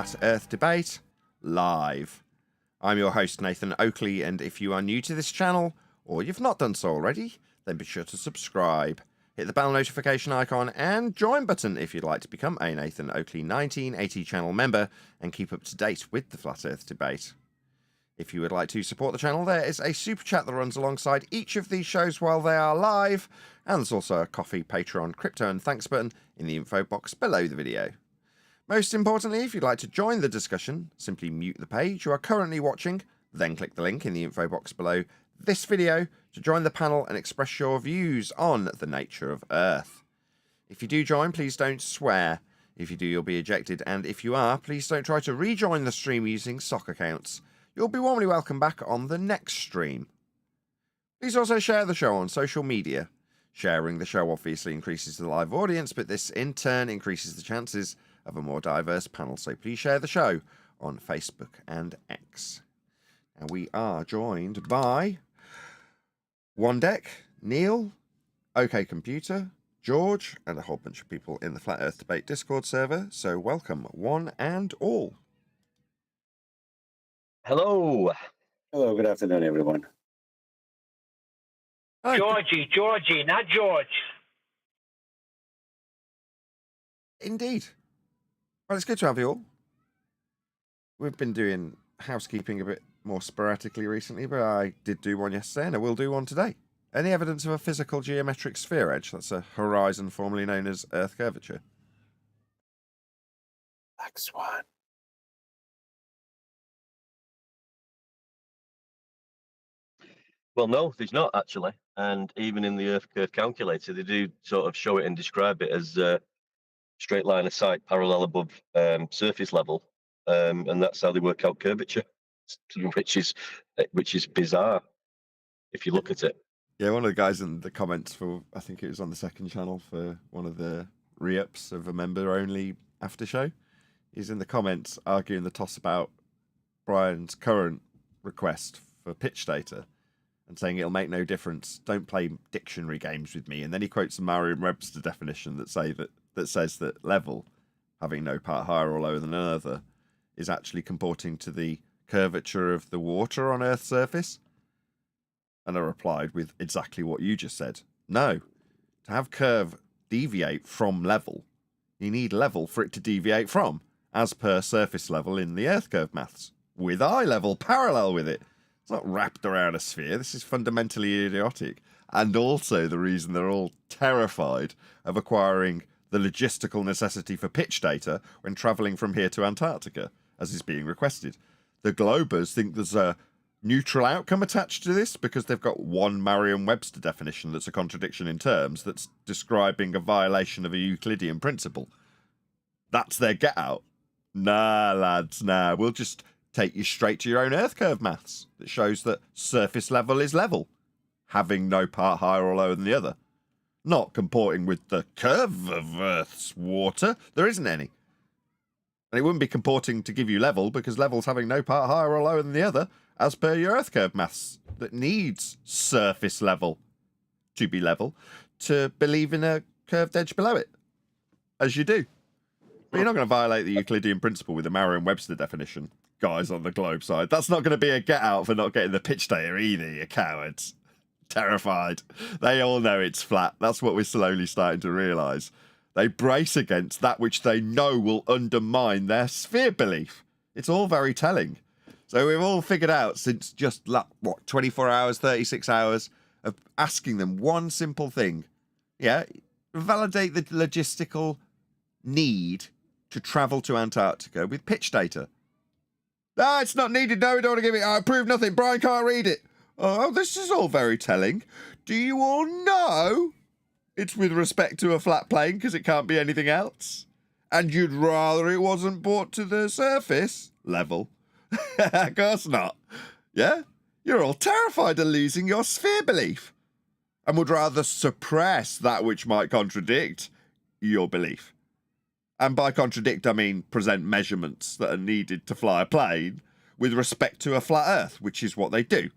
Flat Earth Debate live. I'm your host Nathan Oakley, and if you are new to this channel, or you've not done so already, then be sure to subscribe. Hit the bell notification icon and join button if you'd like to become a Nathan Oakley 1980 channel member and keep up to date with the Flat Earth Debate. If you would like to support the channel, there is a super chat that runs alongside each of these shows while they are live, and there's also a Coffee, Patreon, Crypto and Thanks button in the info box below the video. Most importantly, if you'd like to join the discussion, simply mute the page you are currently watching, then click the link in the info box below this video to join the panel and express your views on the nature of Earth. If you do join, please don't swear. If you do, you'll be ejected, and if you are, please don't try to rejoin the stream using sock accounts. You'll be warmly welcome back on the next stream. Please also share the show on social media. Sharing the show obviously increases the live audience, but this in turn increases the chances of a more diverse panel, so please share the show on Facebook and X. And we are joined by One Deck, Neil, OK Computer, George, and a whole bunch of people in the Flat Earth Debate Discord server, so welcome one and all. Hello. Hello, good afternoon, everyone. Hi. Georgie, not George. Indeed. Well, it's good to have you all. We've been doing housekeeping a bit more sporadically recently, but I did do one yesterday, and I will do one today. Any evidence of a physical geometric sphere edge? That's a horizon formerly known as Earth curvature. Black Swan. Well, no, there's not actually. And even in the Earth curve calculator, they do sort of show it and describe it as a straight line of sight parallel above surface level. And that's how they work out curvature, which is bizarre if you look at it. Yeah, one of the guys in the comments for, I think it was on the second channel for one of the re-ups of a member-only after show, he's in the comments arguing the toss about Brian's current request for pitch data and saying it'll make no difference. Don't play dictionary games with me. And then he quotes a Merriam-Webster definition that says that level, having no part higher or lower than another, is actually comporting to the curvature of the water on Earth's surface. And I replied with exactly what you just said. No, to have curve deviate from level, you need level for it to deviate from, as per surface level in the Earth curve maths, with eye level parallel with it. It's not wrapped around a sphere. This is fundamentally idiotic. And also the reason they're all terrified of acquiring the logistical necessity for pitch data when travelling from here to Antarctica, as is being requested. The Globers think there's a neutral outcome attached to this because they've got one Merriam-Webster definition that's a contradiction in terms that's describing a violation of a Euclidean principle. That's their get out. Nah, lads, nah. We'll just take you straight to your own Earth curve maths that shows that surface level is level, having no part higher or lower than the other. Not comporting with the curve of Earth's water. There isn't any. And it wouldn't be comporting to give you level because level's having no part higher or lower than the other, as per your Earth curve maths that needs surface level to be level to believe in a curved edge below it, as you do. But you're not going to violate the Euclidean principle with the Merriam-Webster definition, guys on the globe side. That's not going to be a get out for not getting the pitch data either, you cowards. Terrified. They all know it's flat. That's what we're slowly starting to realise. They brace against that which they know will undermine their sphere belief. It's all very telling. So we've all figured out since just, what, 24 hours, 36 hours of asking them one simple thing. Yeah, validate the logistical need to travel to Antarctica with pitch data. Ah, it's not needed. No, we don't want to give it. I prove nothing. Brian can't read it. Oh, this is all very telling. Do you all know it's with respect to a flat plane because it can't be anything else? And you'd rather it wasn't brought to the surface level? Of course not. Yeah? You're all terrified of losing your sphere belief and would rather suppress that which might contradict your belief. And by contradict, I mean present measurements that are needed to fly a plane with respect to a flat Earth, which is what they do.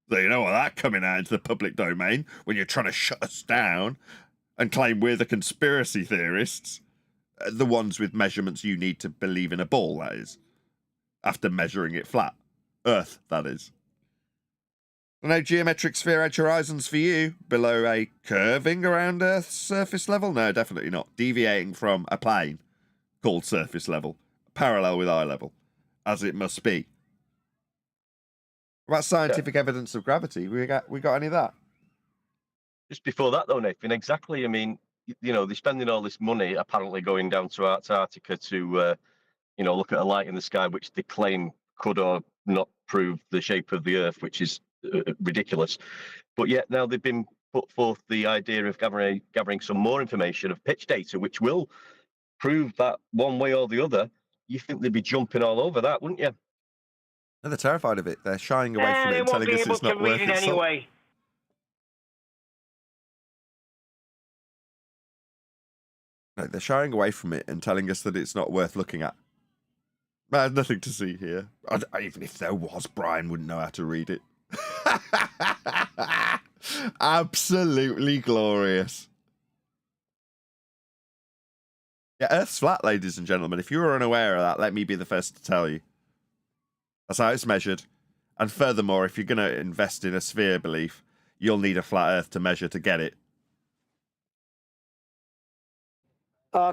So you know what that coming out into the public domain when you're trying to shut us down and claim we're the conspiracy theorists. The ones with measurements you need to believe in a ball, that is. After measuring it flat. Earth, that is. No geometric sphere edge horizons for you below a curving around Earth's surface level? No, definitely not. Deviating from a plane called surface level, parallel with eye level, as it must be. What about scientific evidence of gravity? We got any of that? Just before that, though, Nathan, exactly. I mean, they're spending all this money apparently going down to Antarctica to, look at a light in the sky, which they claim could or not prove the shape of the Earth, which is ridiculous. But yet now they've been put forth the idea of gathering some more information of pitch data, which will prove that one way or the other. You think they'd be jumping all over that, wouldn't you? No, they're terrified of it. They're shying away from it They and won't telling be us able it's to not worth read its it salt. anyway. No, they're shying away from it and telling us that it's not worth looking at. There's nothing to see here. Even if there was, Brian wouldn't know how to read it. Absolutely glorious. Yeah, Earth's flat, ladies and gentlemen. If you were unaware of that, let me be the first to tell you. That's how it's measured. And furthermore, if you're going to invest in a sphere belief, you'll need a flat Earth to measure to get it.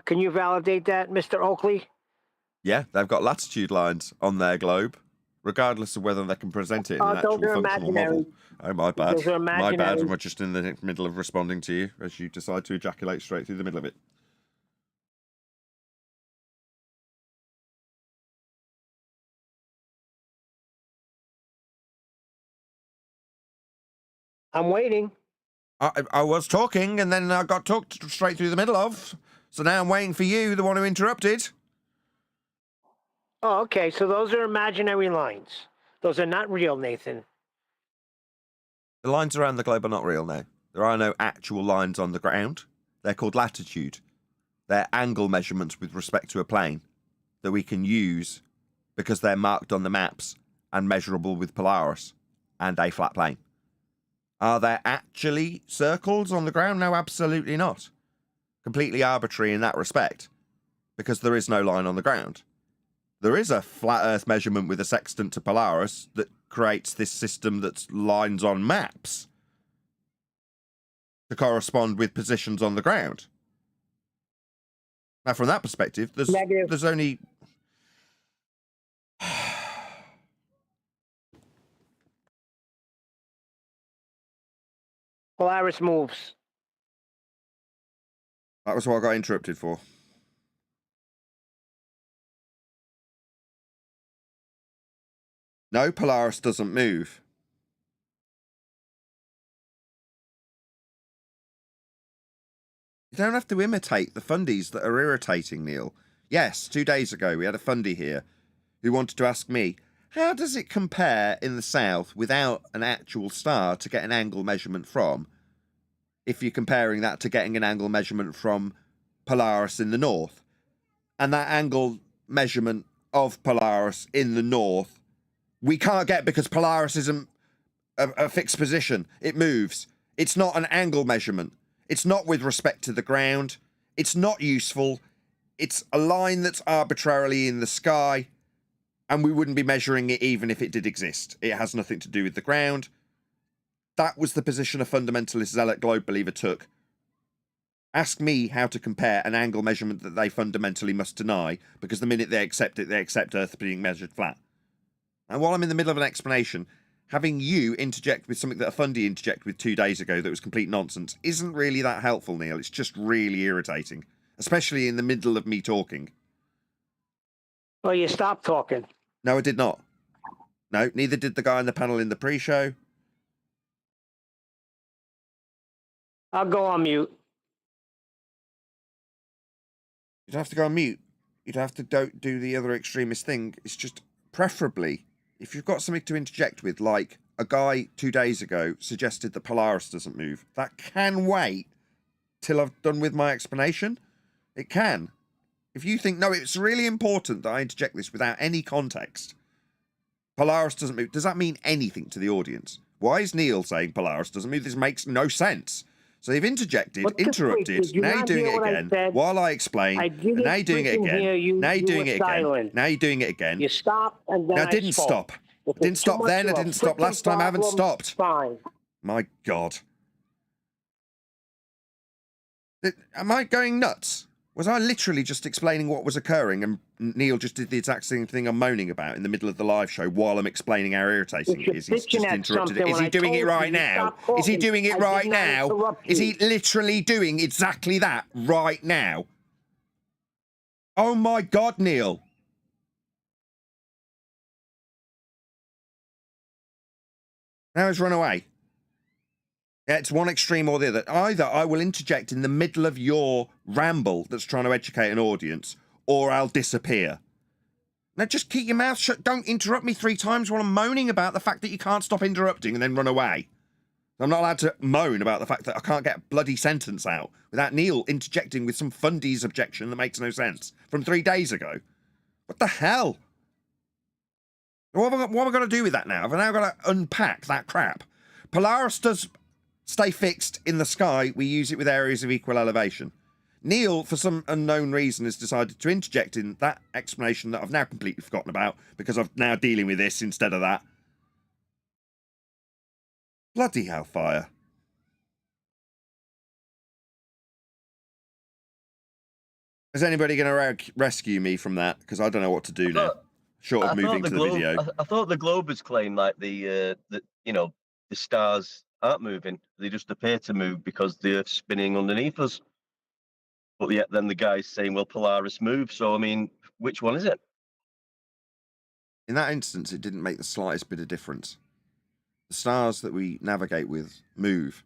Can you validate that, Mr. Oakley? Yeah, they've got latitude lines on their globe, regardless of whether they can present it in an actual those are functional imaginary. model. Oh, my bad. Those are My bad. imaginary. We're just in the middle of responding to you as you decide to ejaculate straight through the middle of it. I'm waiting. I was talking, and then I got talked straight through the middle of. So now I'm waiting for you, the one who interrupted. Oh, okay. So those are imaginary lines. Those are not real, Nathan. The lines around the globe are not real now. There are no actual lines on the ground. They're called latitude. They're angle measurements with respect to a plane that we can use because they're marked on the maps and measurable with Polaris and a flat plane. Are there actually circles on the ground? No, absolutely not. Completely arbitrary in that respect because there is no line on the ground. There is a flat Earth measurement with a sextant to Polaris that creates this system that's lines on maps to correspond with positions on the ground. Now, from that perspective, there's only... Polaris moves. That was what I got interrupted for. No, Polaris doesn't move. You don't have to imitate the fundies that are irritating, Neil. Yes, 2 days ago we had a fundy here who wanted to ask me, how does it compare in the south without an actual star to get an angle measurement from, if you're comparing that to getting an angle measurement from Polaris in the north? And that angle measurement of Polaris in the north we can't get because Polaris isn't a fixed position. It moves. It's not an angle measurement. It's not with respect to the ground. It's not useful. It's a line that's arbitrarily in the sky, and we wouldn't be measuring it even if it did exist. It has nothing to do with the ground. That was the position a fundamentalist zealot globe believer took. Ask me how to compare an angle measurement that they fundamentally must deny, because the minute they accept it, they accept Earth being measured flat. And while I'm in the middle of an explanation, having you interject with something that a fundy interjected with 2 days ago that was complete nonsense isn't really that helpful, Neil. It's just really irritating, especially in the middle of me talking. Well, you stopped talking. No, I did not. No, neither did the guy on the panel in the pre-show. I'll go on mute. You don't have to go on mute. You don't have to don't do the other extremist thing. It's just preferably, if you've got something to interject with, like a guy 2 days ago suggested that Polaris doesn't move, that can wait till I've done with my explanation. It can. If you think, no, it's really important that I interject this without any context. Polaris doesn't move. Does that mean anything to the audience? Why is Neil saying Polaris doesn't move? This makes no sense. So you've interjected, What the freak? interrupted, Did you now you're not doing hear it what I again said? while I explain, I and didn't now you're doing it freaking again. hear you. Now you're You doing were it again. silent. Now you're doing it again. You stopped and then I didn't spoke. stop. If Didn't it's too stop much then, I of a didn't stop freaking last time, I haven't problem, stopped. Fine. My God. Am I going nuts? Was I literally just explaining what was occurring and Neil just did the exact same thing I'm moaning about in the middle of the live show while I'm explaining how irritating If it you're is? He's bitching just at interrupted it. something Is when he I doing it told right you, now? stop Is he talking. doing it I right did not now? interrupt Is you. he literally doing exactly that right now? Oh my God, Neil. Now he's run away. Yeah, it's one extreme or the other. Either I will interject in the middle of your ramble that's trying to educate an audience, or I'll disappear. Now just keep your mouth shut. Don't interrupt me 3 times while I'm moaning about the fact that you can't stop interrupting and then run away. I'm not allowed to moan about the fact that I can't get a bloody sentence out without Neil interjecting with some fundies objection that makes no sense from 3 days ago. What the hell? What have I got to do with that now? Have I now got to unpack that crap? Polaris does stay fixed in the sky. We use it with areas of equal elevation. Neil, for some unknown reason, has decided to interject in that explanation that I've now completely forgotten about because I'm now dealing with this instead of that. Bloody hellfire. Is anybody going to rescue me from that? Because I don't know what to do now. Short of moving to the video. I thought the Globers claimed like the stars aren't moving; they just appear to move because the Earth's spinning underneath us. But yet, then the guy's saying, "Well, Polaris moves." So, I mean, which one is it? In that instance, it didn't make the slightest bit of difference. The stars that we navigate with move.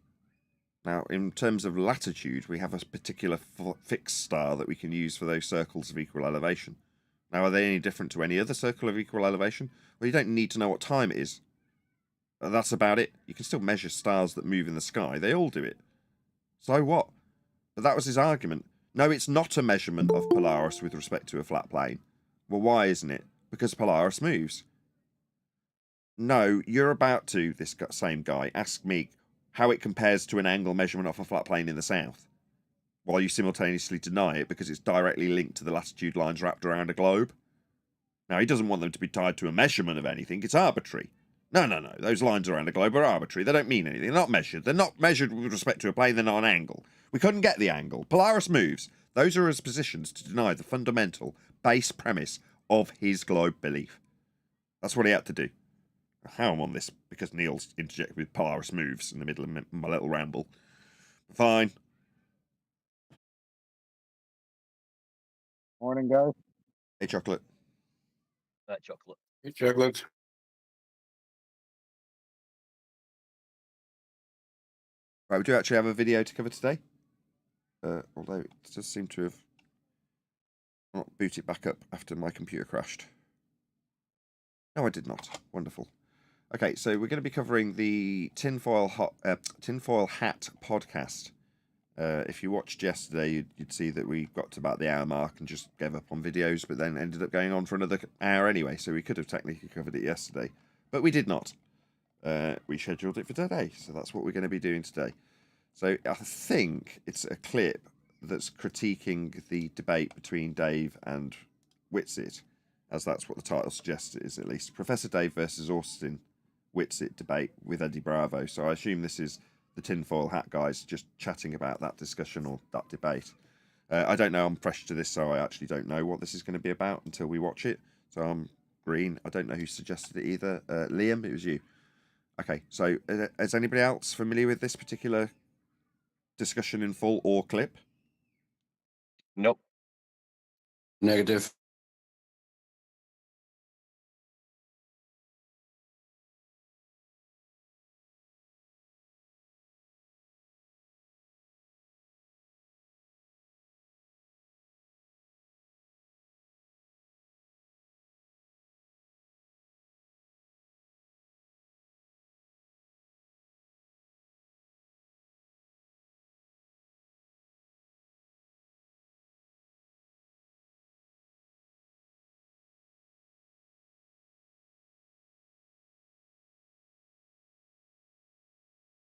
Now, in terms of latitude, we have a particular fixed star that we can use for those circles of equal elevation. Now, are they any different to any other circle of equal elevation? Well, you don't need to know what time it is. That's about it. You can still measure stars that move in the sky. They all do it. So what? But that was his argument. No, it's not a measurement of Polaris with respect to a flat plane. Well, why isn't it? Because Polaris moves. No, you're about to, this same guy, ask me how it compares to an angle measurement off a flat plane in the south, while you simultaneously deny it because it's directly linked to the latitude lines wrapped around a globe. Now, he doesn't want them to be tied to a measurement of anything. It's arbitrary. No. Those lines around a globe are arbitrary. They don't mean anything. They're not measured. They're not measured with respect to a plane. They're not an angle. We couldn't get the angle. Polaris moves. Those are his positions to deny the fundamental base premise of his globe belief. That's what he had to do. How I'm on this because Neil's interjected with Polaris moves in the middle of my little ramble. Fine. Morning, guys. Hey, Chocolate. That chocolate. Hey, chocolate. Right, we do actually have a video to cover today. Although it does seem to have not booted back up after my computer crashed. No, I did not. Wonderful. Okay, so we're going to be covering the Tinfoilhat podcast. If you watched yesterday, you'd see that we got to about the hour mark and just gave up on videos, but then ended up going on for another hour anyway, so we could have technically covered it yesterday. But we did not. We scheduled it for today, so that's what we're going to be doing today. So I think it's a clip that's critiquing the debate between Dave and Witit, as that's what the title suggests it is, at least. Professor Dave versus Austin Witit debate with Eddie Bravo. So I assume this is the Tinfoil Hat guys just chatting about that discussion or that debate. I don't know. I'm fresh to this, so I actually don't know what this is going to be about until we watch it. So I'm green. I don't know who suggested it either. Liam, it was you. Okay, so is anybody else familiar with this particular discussion in full or clip? Nope. Negative.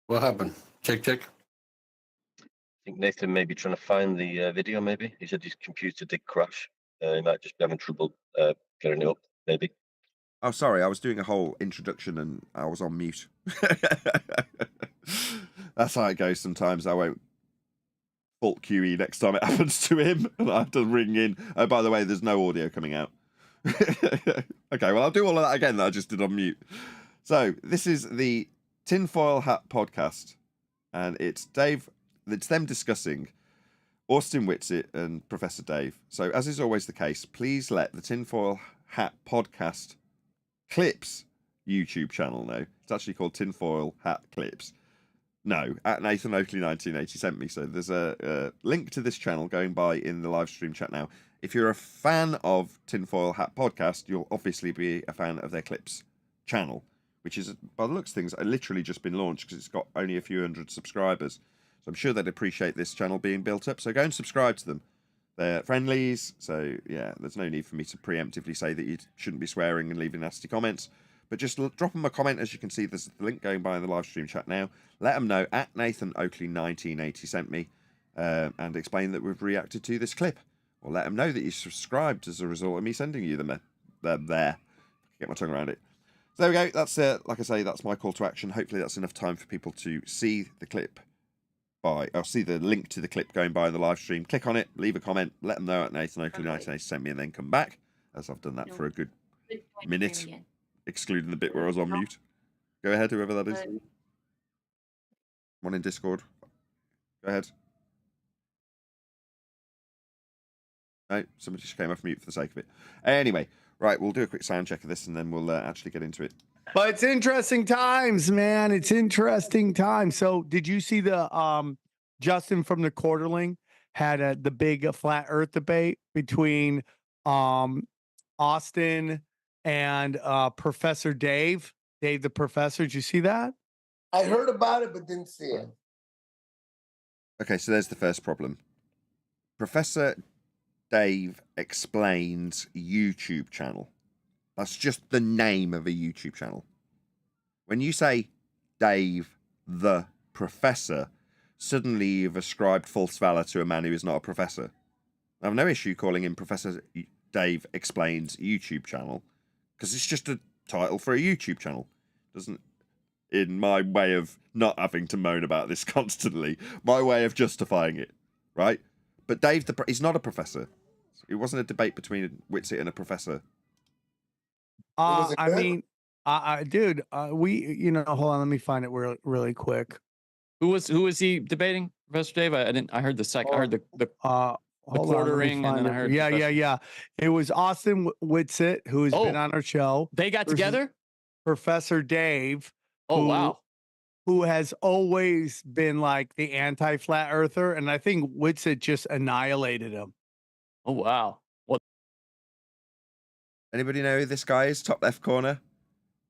What happened? Check. think Nathan may be trying to find the video, maybe. He said his computer did crash. He might just be having trouble getting it up, maybe. Oh, sorry, I was doing a whole introduction and I was on mute. That's how it goes sometimes. I won't fault QE next time it happens to him, and I have to ring in. Oh, by the way, there's no audio coming out. Okay, well, I'll do all of that again that I just did on mute. So, this is the Tinfoil Hat podcast, and it's them discussing Austin Witit and Professor Dave. So, as is always the case, please let the Tinfoil Hat podcast clips YouTube channel know. It's actually called Tinfoil Hat Clips. No, at Nathan Oakley 1980 sent me. So there's a link to this channel going by in the live stream chat now. If you're a fan of Tinfoil Hat podcast, you'll obviously be a fan of their clips channel, which is, by the looks of things, literally just been launched because it's got only a few hundred subscribers. So I'm sure they'd appreciate this channel being built up. So go and subscribe to them. They're friendlies, so yeah, there's no need for me to preemptively say that you shouldn't be swearing and leaving nasty comments. But just drop them a comment. As you can see, there's the link going by in the live stream chat now. Let them know at Nathan Oakley 1980 sent me and explain that we've reacted to this clip. Or let them know that you subscribed as a result of me sending you them there. Get my tongue around it. So there we go. That's like I say, that's my call to action. Hopefully that's enough time for people to see the clip. I'll see the link to the clip going by in the live stream. Click on it, leave a comment, let them know at Nathan Oakley 1980 sent me, and then come back, as I've done that for a good minute, excluding the bit where I was on mute. Go ahead, whoever that is. One in Discord. Go ahead. No, somebody just came off mute for the sake of it. Anyway, right, we'll do a quick sound check of this, and then we'll actually get into it. But it's interesting times, man. It's interesting times. So did you see the Justin from the Quarterling had the big flat earth debate between Austin and Professor Dave the professor? Did you see that? I heard about it but didn't see it. Okay, so there's the first problem. Professor Dave Explains YouTube channel. That's just the name of a YouTube channel. When you say Dave the Professor, suddenly you've ascribed false valor to a man who is not a professor. I have no issue calling him Professor Dave Explains YouTube channel, because it's just a title for a YouTube channel. Doesn't, in my way of not having to moan about this constantly, my way of justifying it, right? But Dave, he's not a professor. It wasn't a debate between Witit and a professor. I mean, dude, hold on, let me find it really quick. Who was he debating, Professor Dave? I heard the second. I heard the quartering, and then I heard. Yeah. It was Austin Witit, who has been on our show. They got together. Professor Dave. Wow. Who has always been like the anti-flat earther, and I think Witit just annihilated him. Oh wow. Anybody know who this guy is? Top left corner.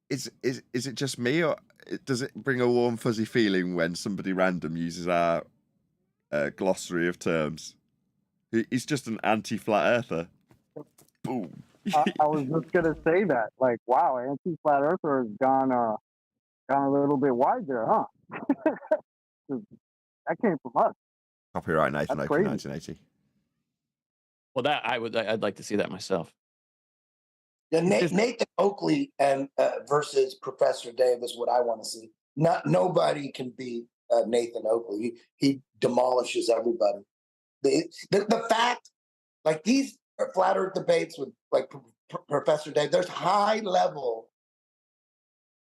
Is it just me, or does it bring a warm fuzzy feeling when somebody random uses our glossary of terms? He's just an anti-flat earther. Boom. I was just gonna say that. Like, wow, anti-flat earther has gone a little bit wide there, huh? That came from us. Copyright Nathan Oakley 1980. Well, I'd like to see that myself. Yeah, Nathan Oakley and versus Professor Dave is what I want to see. Nobody can beat Nathan Oakley. He demolishes everybody. The fact, like these flat earth debates with like Professor Dave, there's high level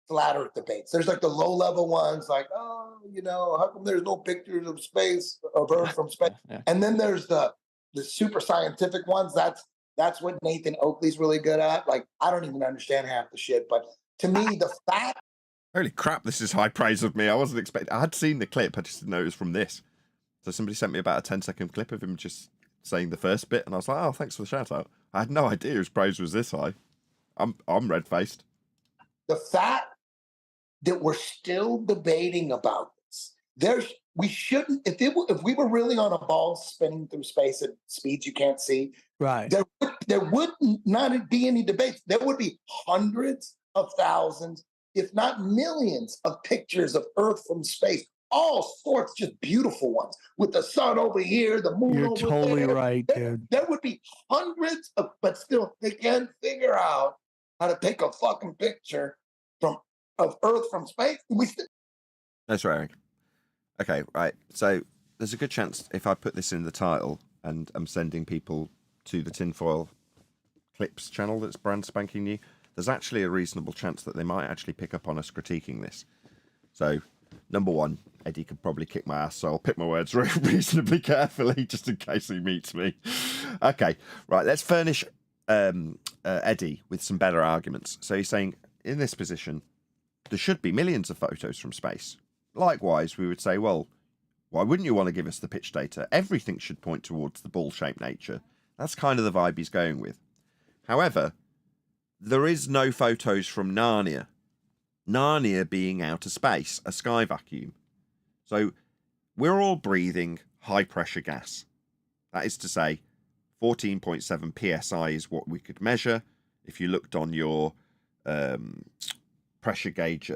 flat earth debates. There's like the low level ones, like, how come there's no pictures of space, of Earth from space? Yeah. And then there's the super scientific ones. That's what Nathan Oakley's really good at. Like, I don't even understand half the shit, but to me, the fact. Holy crap, this is high praise of me. I wasn't expecting. I had seen the clip, I just didn't know it was from this. So somebody sent me about a 10-second clip of him just saying the first bit, and I was like, oh, thanks for the shout out. I had no idea his praise was this high. I'm red-faced. The fact that we're still debating about this, we shouldn't, if we were really on a ball spinning through space at speeds you can't see, right, there would not be any debates. There would be hundreds of thousands, if not millions, of pictures of Earth from space all sorts, just beautiful ones with the sun over here, the moon You're over totally there. right, dude. There would be hundreds of, but still they can't figure out how to take a fucking picture of Earth from space. That's right, Eric. Okay, right. So there's a good chance if I put this in the title and I'm sending people to the Tinfoil Clips channel that's brand spanking new, there's actually a reasonable chance that they might actually pick up on us critiquing this. So, number one, Eddie could probably kick my ass, so I'll pick my words reasonably carefully just in case he meets me. Okay, right, let's furnish Eddie with some better arguments. So he's saying, in this position, there should be millions of photos from space. Likewise, we would say, well, why wouldn't you want to give us the pitch data? Everything should point towards the ball-shaped nature. That's kind of the vibe he's going with. However, there is no photos from Narnia. Narnia being outer space, a sky vacuum. So we're all breathing high-pressure gas. That is to say, 14.7 psi is what we could measure. If you looked on your pressure gauge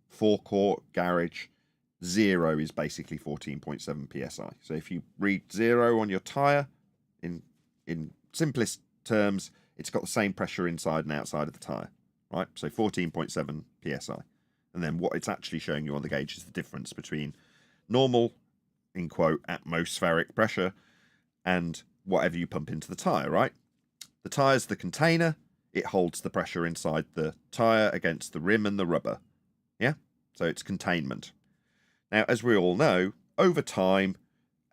forecourt garage, 0 is basically 14.7 psi. So if you read 0 on your tyre, in simplest terms, it's got the same pressure inside and outside of the tyre, right? So 14.7 psi. And then what it's actually showing you on the gauge is the difference between normal, in quote, atmospheric pressure and whatever you pump into the tyre, right? The tyre's the container. It holds the pressure inside the tyre against the rim and the rubber. Yeah? So it's containment. Now, as we all know, over time,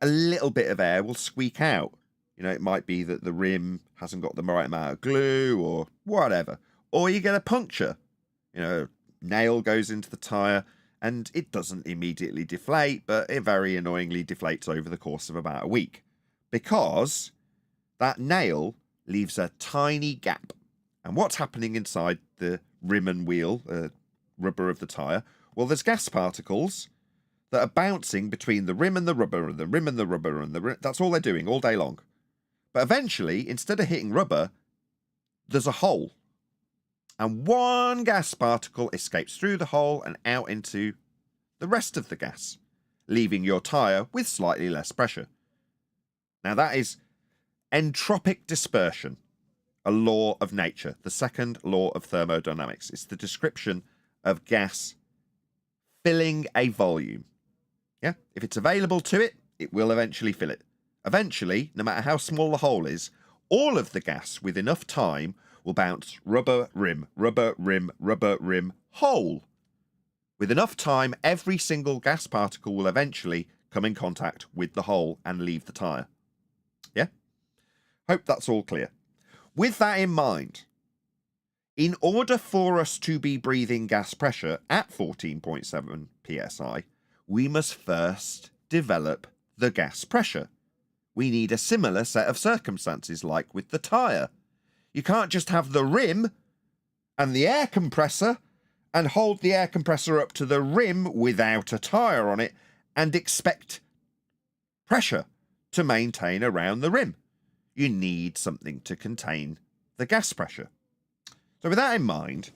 a little bit of air will squeak out. You know, it might be that the rim hasn't got the right amount of glue or whatever. Or you get a puncture. You know, nail goes into the tyre and it doesn't immediately deflate, but it very annoyingly deflates over the course of about a week. Because that nail leaves a tiny gap. And what's happening inside the rim and wheel, rubber of the tyre? Well, there's gas particles that are bouncing between the rim and the rubber and the rim and the rubber and the rim. That's all they're doing all day long. But eventually, instead of hitting rubber, there's a hole. And one gas particle escapes through the hole and out into the rest of the gas, leaving your tyre with slightly less pressure. Now that is entropic dispersion, a law of nature, the second law of thermodynamics. It's the description of gas filling a volume. Yeah, if it's available to it, it will eventually fill it. Eventually, no matter how small the hole is, all of the gas with enough time will bounce rubber, rim, hole. With enough time, every single gas particle will eventually come in contact with the hole and leave the tyre. Yeah? Hope that's all clear. With that in mind, in order for us to be breathing gas pressure at 14.7 psi, we must first develop the gas pressure. We need a similar set of circumstances like with the tyre. You can't just have the rim and the air compressor and hold the air compressor up to the rim without a tyre on it and expect pressure to maintain around the rim. You need something to contain the gas pressure. So with that in mind,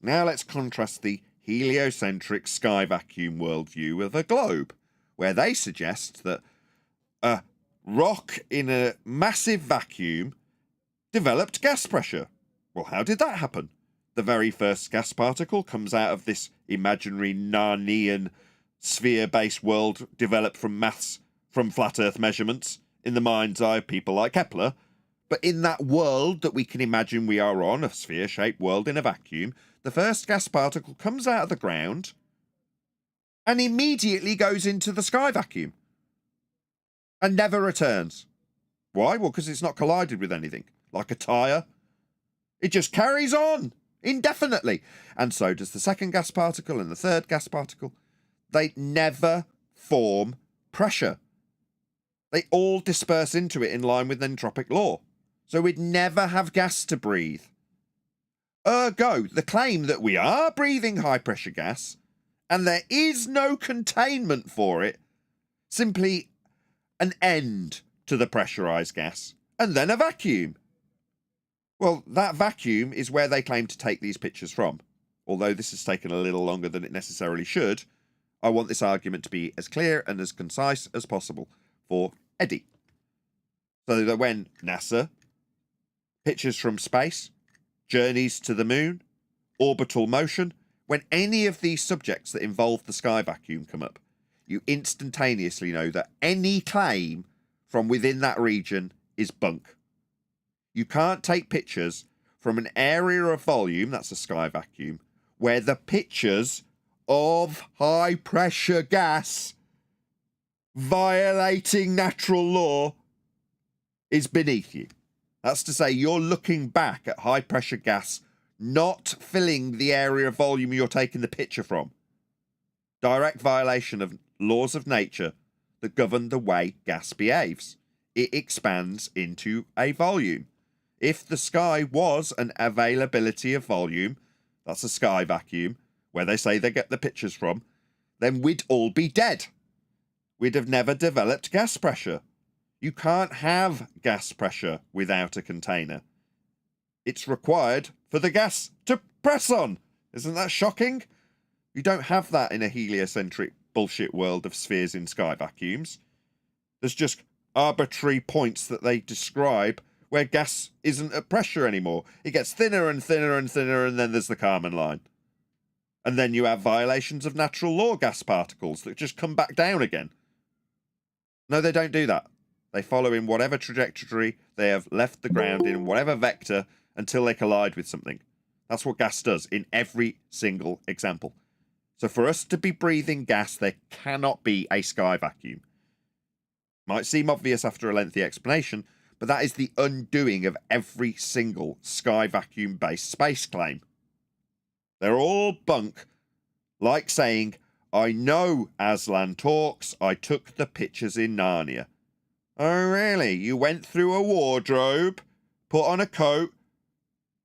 now let's contrast the heliocentric sky vacuum worldview of a globe, where they suggest that a rock in a massive vacuum developed gas pressure. Well, how did that happen? The very first gas particle comes out of this imaginary Narnian sphere-based world developed from maths from flat earth measurements in the mind's eye of people like Kepler. But in that world that we can imagine we are on, a sphere-shaped world in a vacuum, the first gas particle comes out of the ground and immediately goes into the sky vacuum and never returns. Why? Well, because it's not collided with anything, like a tyre. It just carries on indefinitely. And so does the second gas particle and the third gas particle. They never form pressure. They all disperse into it in line with entropic law. So we'd never have gas to breathe. Ergo, the claim that we are breathing high pressure gas and there is no containment for it, simply an end to the pressurized gas and then a vacuum. Well, that vacuum is where they claim to take these pictures from. Although this has taken a little longer than it necessarily should, I want this argument to be as clear and as concise as possible for Eddie. So that when NASA, pictures from space, journeys to the moon, orbital motion, when any of these subjects that involve the sky vacuum come up, you instantaneously know that any claim from within that region is bunk. You can't take pictures from an area of volume, that's a sky vacuum, where the pictures of high pressure gas violating natural law is beneath you. That's to say, you're looking back at high pressure gas not filling the area of volume you're taking the picture from. Direct violation of laws of nature that govern the way gas behaves. It expands into a volume. If the sky was an availability of volume, that's a sky vacuum, where they say they get the pictures from, then we'd all be dead. We'd have never developed gas pressure. You can't have gas pressure without a container. It's required for the gas to press on. Isn't that shocking? You don't have that in a heliocentric bullshit world of spheres in sky vacuums. There's just arbitrary points that they describe where gas isn't at pressure anymore. It gets thinner and thinner and thinner, and then there's the Kármán line. And then you have violations of natural law gas particles that just come back down again. No, they don't do that. They follow in whatever trajectory they have left the ground in, whatever vector, until they collide with something. That's what gas does in every single example. So for us to be breathing gas, there cannot be a sky vacuum. Might seem obvious after a lengthy explanation, but that is the undoing of every single sky vacuum-based space claim. They're all bunk, like saying, I know Aslan talks, I took the pictures in Narnia. Oh really? You went through a wardrobe, put on a coat,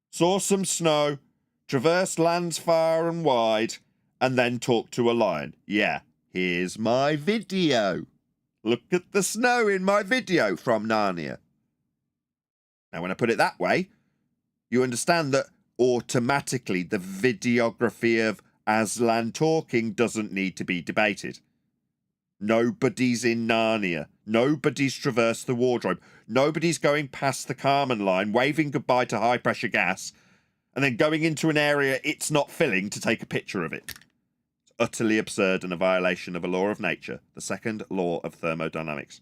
saw some snow, traversed lands far and wide, and then talked to a lion. Yeah, here's my video. Look at the snow in my video from Narnia. Now, when I put it that way, you understand that automatically the videography of Aslan talking doesn't need to be debated. Nobody's in Narnia. Nobody's traversed the wardrobe. Nobody's going past the Kármán line, waving goodbye to high-pressure gas, and then going into an area it's not filling to take a picture of it. It's utterly absurd and a violation of a law of nature, the second law of thermodynamics.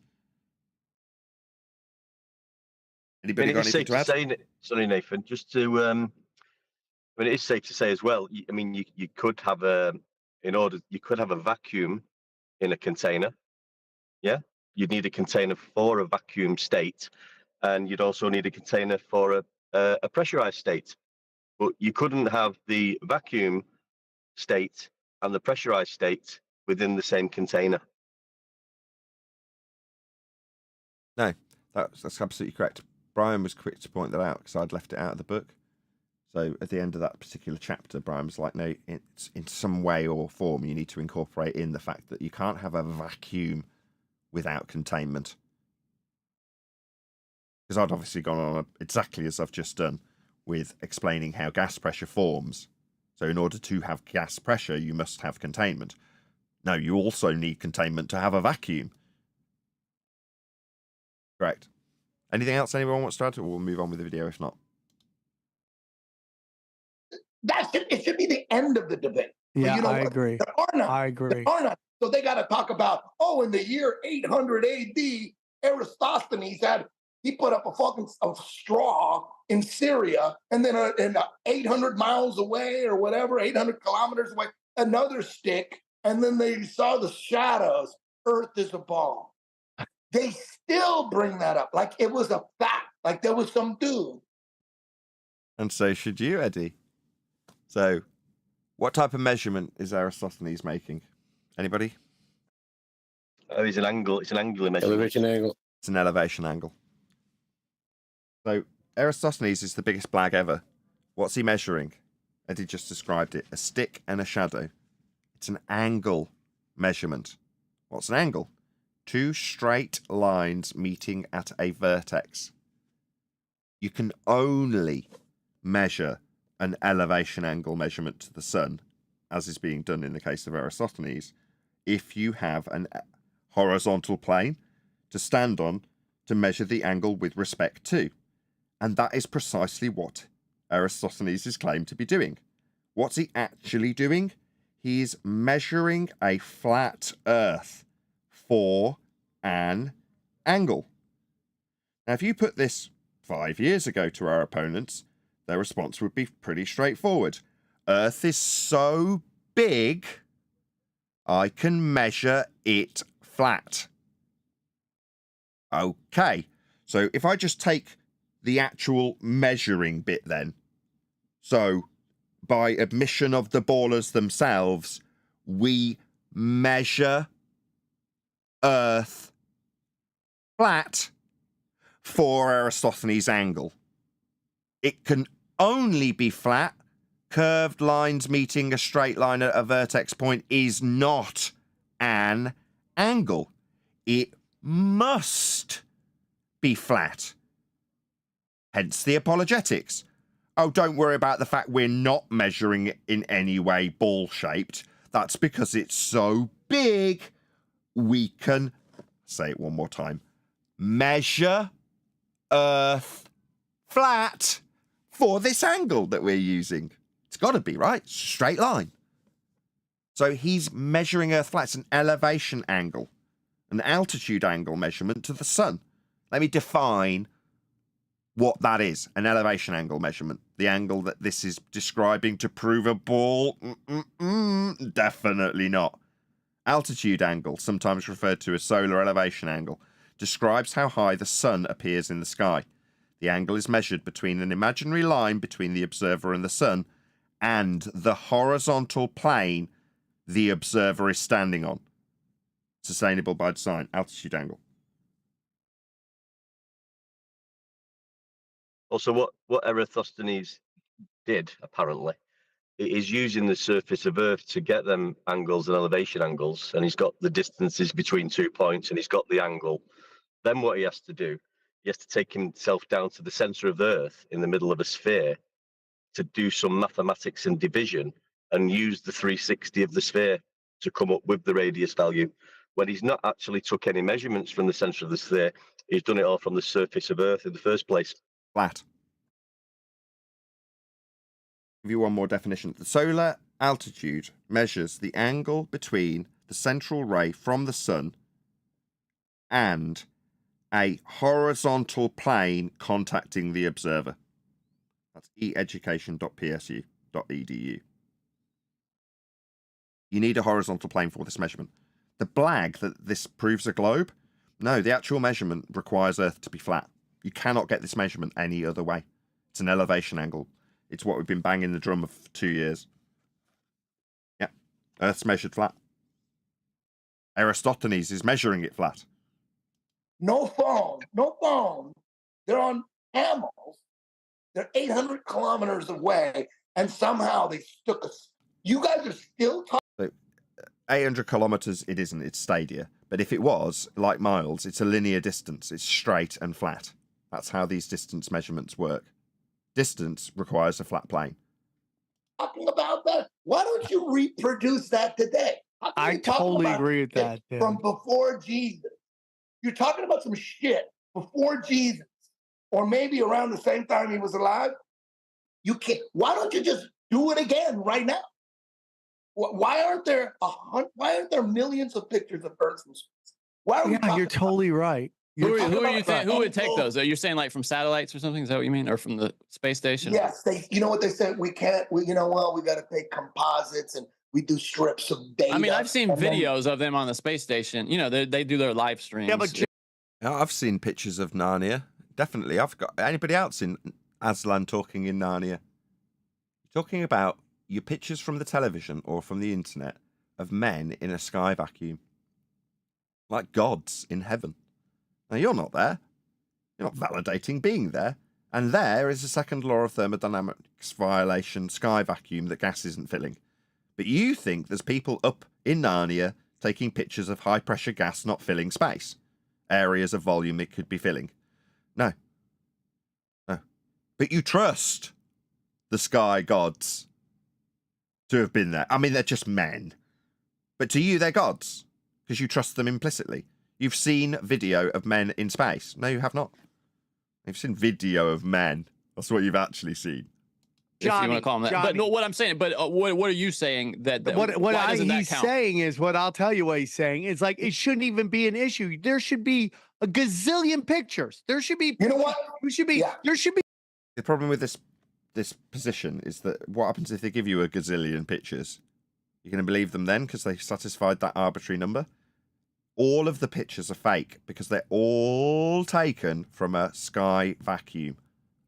Anybody got anything to add? Sorry, Nathan, just to, I mean, it is safe to say as well, I mean, you could have you could have a vacuum in a container. Yeah, you'd need a container for a vacuum state, and you'd also need a container for a pressurized state. But you couldn't have the vacuum state and the pressurized state within the same container. No, that's absolutely correct. Brian was quick to point that out because I'd left it out of the book. So at the end of that particular chapter, Brian was like, no, it's in some way or form you need to incorporate in the fact that you can't have a vacuum without containment. Because I'd obviously gone on exactly as I've just done with explaining how gas pressure forms. So in order to have gas pressure, you must have containment. No, you also need containment to have a vacuum. Correct. Anything else anyone wants to add? Or we'll move on with the video if not. It should be the end of the debate. Yeah, you know I what? agree. There are none. I agree. There are none. So they got to talk about, in the year 800 AD, Eratosthenes he put up a fucking straw in Syria, and then 800 miles away or whatever, 800 kilometers away, another stick, and then they saw the shadows. Earth is a ball. They still bring that up like it was a fact, like there was some dude. And so should you, Eddie. So, what type of measurement is Eratosthenes making? Anybody? Oh, it's an angle. It's an angular measurement. Elevation angle. It's an elevation angle. So, Eratosthenes is the biggest blag ever. What's he measuring? Eddie just described it. A stick and a shadow. It's an angle measurement. What's an angle? Two straight lines meeting at a vertex. You can only measure an elevation angle measurement to the sun, as is being done in the case of Eratosthenes, if you have an horizontal plane to stand on to measure the angle with respect to. And that is precisely what Eratosthenes is claimed to be doing. What's he actually doing? He's measuring a flat Earth for an angle. Now, if you put this 5 years ago to our opponents, their response would be pretty straightforward. Earth is so big, I can measure it flat. Okay, so if I just take the actual measuring bit then, so by admission of the ballers themselves, we measure Earth flat for Eratosthenes' angle. It can only be flat. Curved lines meeting a straight line at a vertex point is not an angle. It must be flat. Hence the apologetics. Oh, don't worry about the fact we're not measuring it in any way ball-shaped. That's because it's so big, we can, say it one more time, measure Earth flat for this angle that we're using. It's got to be, right? Straight line. So he's measuring Earth flat. It's an elevation angle, an altitude angle measurement to the sun. Let me define what that is, an elevation angle measurement. The angle that this is describing to prove a ball? Definitely not. Altitude angle, sometimes referred to as solar elevation angle, describes how high the sun appears in the sky. The angle is measured between an imaginary line between the observer and the sun and the horizontal plane the observer is standing on. Sustainable by design, altitude angle. Also, what Eratosthenes did, apparently, is using the surface of Earth to get them angles and elevation angles, and he's got the distances between 2 points, and he's got the angle. Then what he has to do, he has to take himself down to the center of the Earth in the middle of a sphere to do some mathematics and division and use the 360 of the sphere to come up with the radius value, when he's not actually took any measurements from the center of the sphere. He's done it all from the surface of Earth in the first place. Flat. Give you one more definition. The solar altitude measures the angle between the central ray from the sun and a horizontal plane contacting the observer. That's eeducation.psu.edu. You need a horizontal plane for this measurement. The blag that this proves a globe? No, the actual measurement requires Earth to be flat. You cannot get this measurement any other way. It's an elevation angle. It's what we've been banging the drum of for 2 years. Yeah, Earth's measured flat. Eratosthenes is measuring it flat. No phone. They're on camels. They're 800 kilometers away, and somehow they stuck us. You guys are still talking. So, 800 kilometers, it isn't. It's stadia. But if it was, like miles, it's a linear distance. It's straight and flat. That's how these distance measurements work. Distance requires a flat plane. Talking about that. Why don't you reproduce that today? I totally agree with that. From before Jesus. You're talking about some shit before Jesus, or maybe around the same time he was alive. You can't. Why don't you just do it again right now? Why aren't there millions of pictures of Earth from space? Why are we talking you're totally right. Who would take those? Are you saying like from satellites or something? Is that what you mean? Or from the space station? Yes, you know what they said? We can't, we got to take composites and we do strips of data. I mean, I've seen videos of them on the space station. You know, they do their live streams. Yeah, but I've seen pictures of Narnia. Definitely. I've got anybody else in Aslan talking in Narnia? Talking about your pictures from the television or from the internet of men in a sky vacuum. Like gods in heaven. Now, you're not there. You're not validating being there. And there is a second law of thermodynamics violation sky vacuum that gas isn't filling. But you think there's people up in Narnia taking pictures of high-pressure gas not filling space. Areas of volume it could be filling. No. But you trust the sky gods to have been there. I mean, they're just men. But to you, they're gods because you trust them implicitly. You've seen video of men in space. No, you have not. You've seen video of men. That's what you've actually seen. If you want to call them that. But no, what I'm saying, but what are you saying that he's saying is what I'll tell you what he's saying. It's like it shouldn't even be an issue. There should be a gazillion pictures. There should be, you know what? There should be. The problem with this position is that what happens if they give you a gazillion pictures? You're going to believe them then because they satisfied that arbitrary number? All of the pictures are fake because they're all taken from a sky vacuum.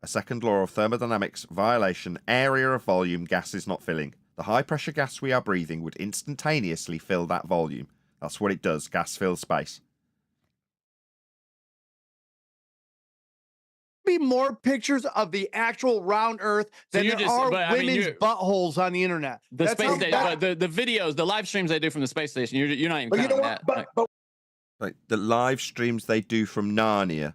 A second law of thermodynamics violation, area of volume, gas is not filling. The high pressure gas we are breathing would instantaneously fill that volume. That's what it does. Gas fills space. Be more pictures of the actual round Earth than there are women's buttholes on the internet. The space station, the videos, the live streams they do from the space station, you're not even counting that. Like the live streams they do from Narnia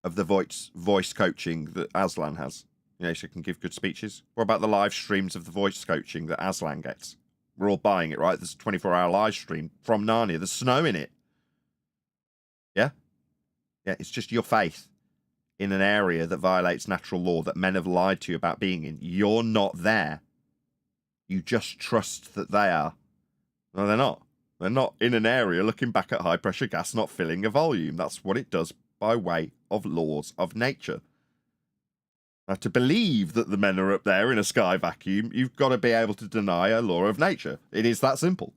of the voice coaching that Aslan has. You know, so he can give good speeches. What about the live streams of the voice coaching that Aslan gets? We're all buying it, right? There's a 24-hour live stream from Narnia. There's snow in it. Yeah? Yeah, it's just your faith in an area that violates natural law that men have lied to you about being in. You're not there. You just trust that they are. No, they're not. They're not in an area looking back at high-pressure gas not filling a volume. That's what it does by way of laws of nature. Now, to believe that the men are up there in a sky vacuum, you've got to be able to deny a law of nature. It is that simple.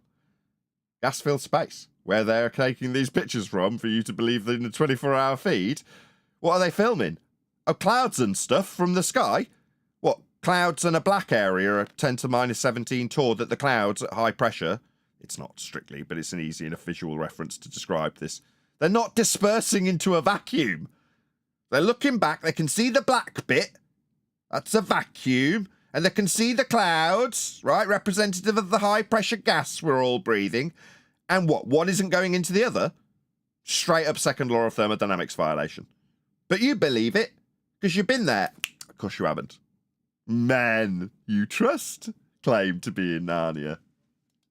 Gas fills space. Where they're taking these pictures from for you to believe that in a 24-hour feed, what are they filming? Oh, clouds and stuff from the sky? What, clouds and a black area are 10 to minus 17 tall that the clouds at high pressure, it's not strictly, but it's an easy enough visual reference to describe this. They're not dispersing into a vacuum. They're looking back. They can see the black bit. That's a vacuum. And they can see the clouds, right? Representative of the high pressure gas we're all breathing. And what? One isn't going into the other? Straight up second law of thermodynamics violation. But you believe it because you've been there. Of course you haven't. Men you trust claim to be in Narnia.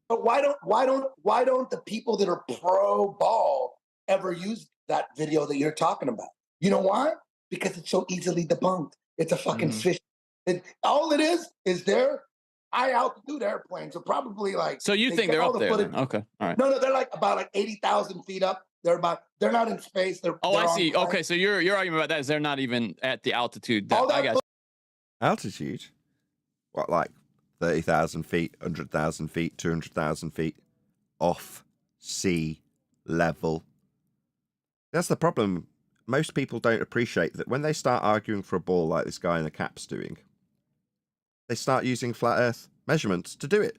But why don't the people that are pro ball ever use that video that you're talking about? You know why? Because it's so easily debunked. It's a fucking fish. All it is their high altitude airplanes are probably like. So you think they're up there? Okay, all right. No, they're like about 80,000 feet up. They're not in space. They're I see. Okay, so your argument about that is they're not even at the altitude. I guess. Altitude? What, like 30,000 feet, 100,000 feet, 200,000 feet off sea level? That's the problem. Most people don't appreciate that when they start arguing for a ball like this guy in the cap's doing, they start using flat earth measurements to do it.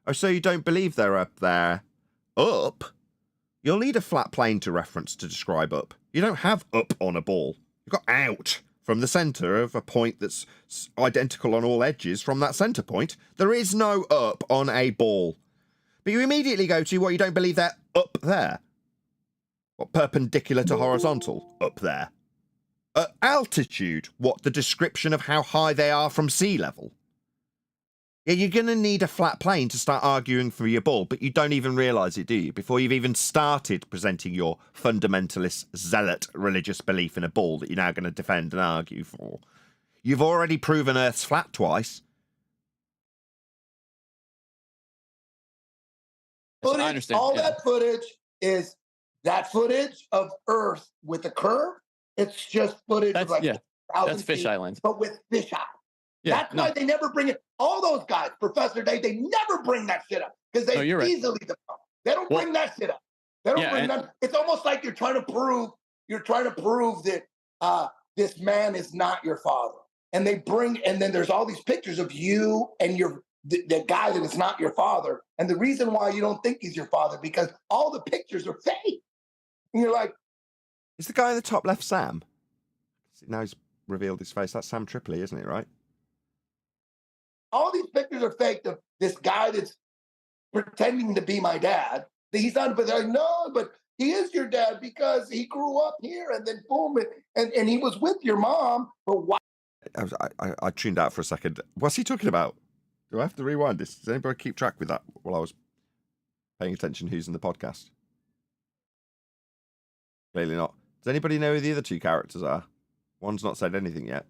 Oh, so you don't believe they're up there? Up? You'll need a flat plane to reference to describe up. You don't have up on a ball. You've got out from the centre of a point that's identical on all edges from that centre point. There is no up on a ball. But you immediately go to what you don't believe they're up there. What, perpendicular to horizontal? Up there. Altitude? What, the description of how high they are from sea level? Yeah, you're going to need a flat plane to start arguing for your ball, but you don't even realise it, do you? Before you've even started presenting your fundamentalist, zealot religious belief in a ball that you're now going to defend and argue for. You've already proven Earth's flat twice. Footage, I understand. all that footage is that footage of Earth with a curve. It's just footage of like that's Fish Island, but with fish eye. Yeah, that's why they never bring it. All those guys, Professor Dave, they never bring that shit up because they easily debunked. They don't bring that shit up. They don't bring that. It's almost like you're trying to prove that this man is not your father. And they bring, and then there's all these pictures of you and the guy that is not your father. And the reason why you don't think he's your father because all the pictures are fake. And you're like, is the guy in the top left Sam? Now he's revealed his face. That's Sam Tripoli, isn't it? Right. All these pictures are fake of this guy that's pretending to be my dad. He's not, but they're like, no, but he is your dad because he grew up here and then boom, and he was with your mom. But why? I tuned out for a second. What's he talking about? Do I have to rewind this? Does anybody keep track with that while I was paying attention who's in the podcast? Clearly not. Does anybody know who the other two characters are? One's not said anything yet.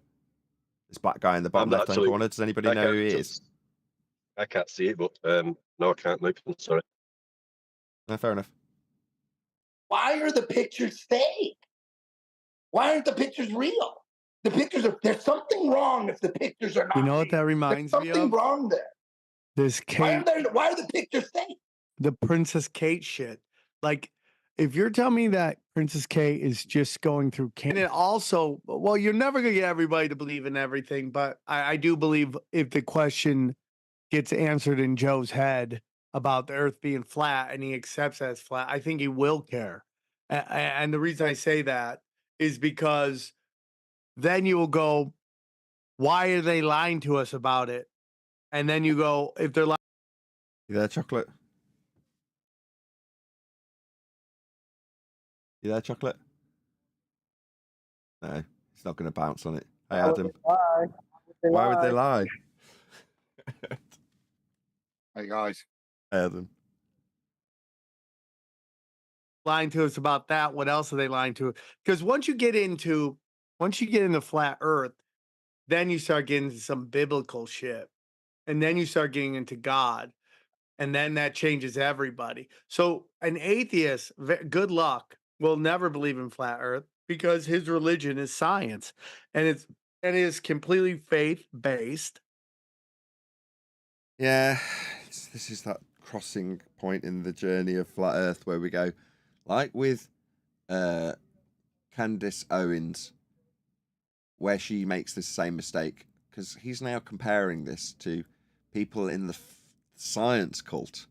This black guy in the bottom left-hand corner. Does anybody know who he is? I can't see it, but no, I can't. Nathan, sorry. No, fair enough. Why are the pictures fake? Why aren't the pictures real? The pictures are. There's something wrong if the pictures are not. You know what that reminds me of? Something wrong there. This Kate. Why are the pictures fake? The Princess Kate shit. Like, if you're telling me that Princess Kate is just going through and also, well, you're never gonna get everybody to believe in everything, but I do believe if the question gets answered in Joe's head about the Earth being flat and he accepts that it's flat, I think he will care. And the reason I say that is because then you will go, why are they lying to us about it? And then you go, if they're lying. You there, Chocolate? You there, Chocolate? No, he's not going to bounce on it. Hey, Adam. Why would they lie? Hey, guys. Hey, Adam. Lying to us about that. What else are they lying to? Because once you get into flat Earth, then you start getting into some biblical shit, and then you start getting into God, and then that changes everybody. So an atheist, good luck, will never believe in flat Earth because his religion is science, and it is completely faith based. Yeah, this is that crossing point in the journey of flat Earth where we go, like with Candace Owens, where she makes this same mistake, because he's now comparing this to people in the science cult.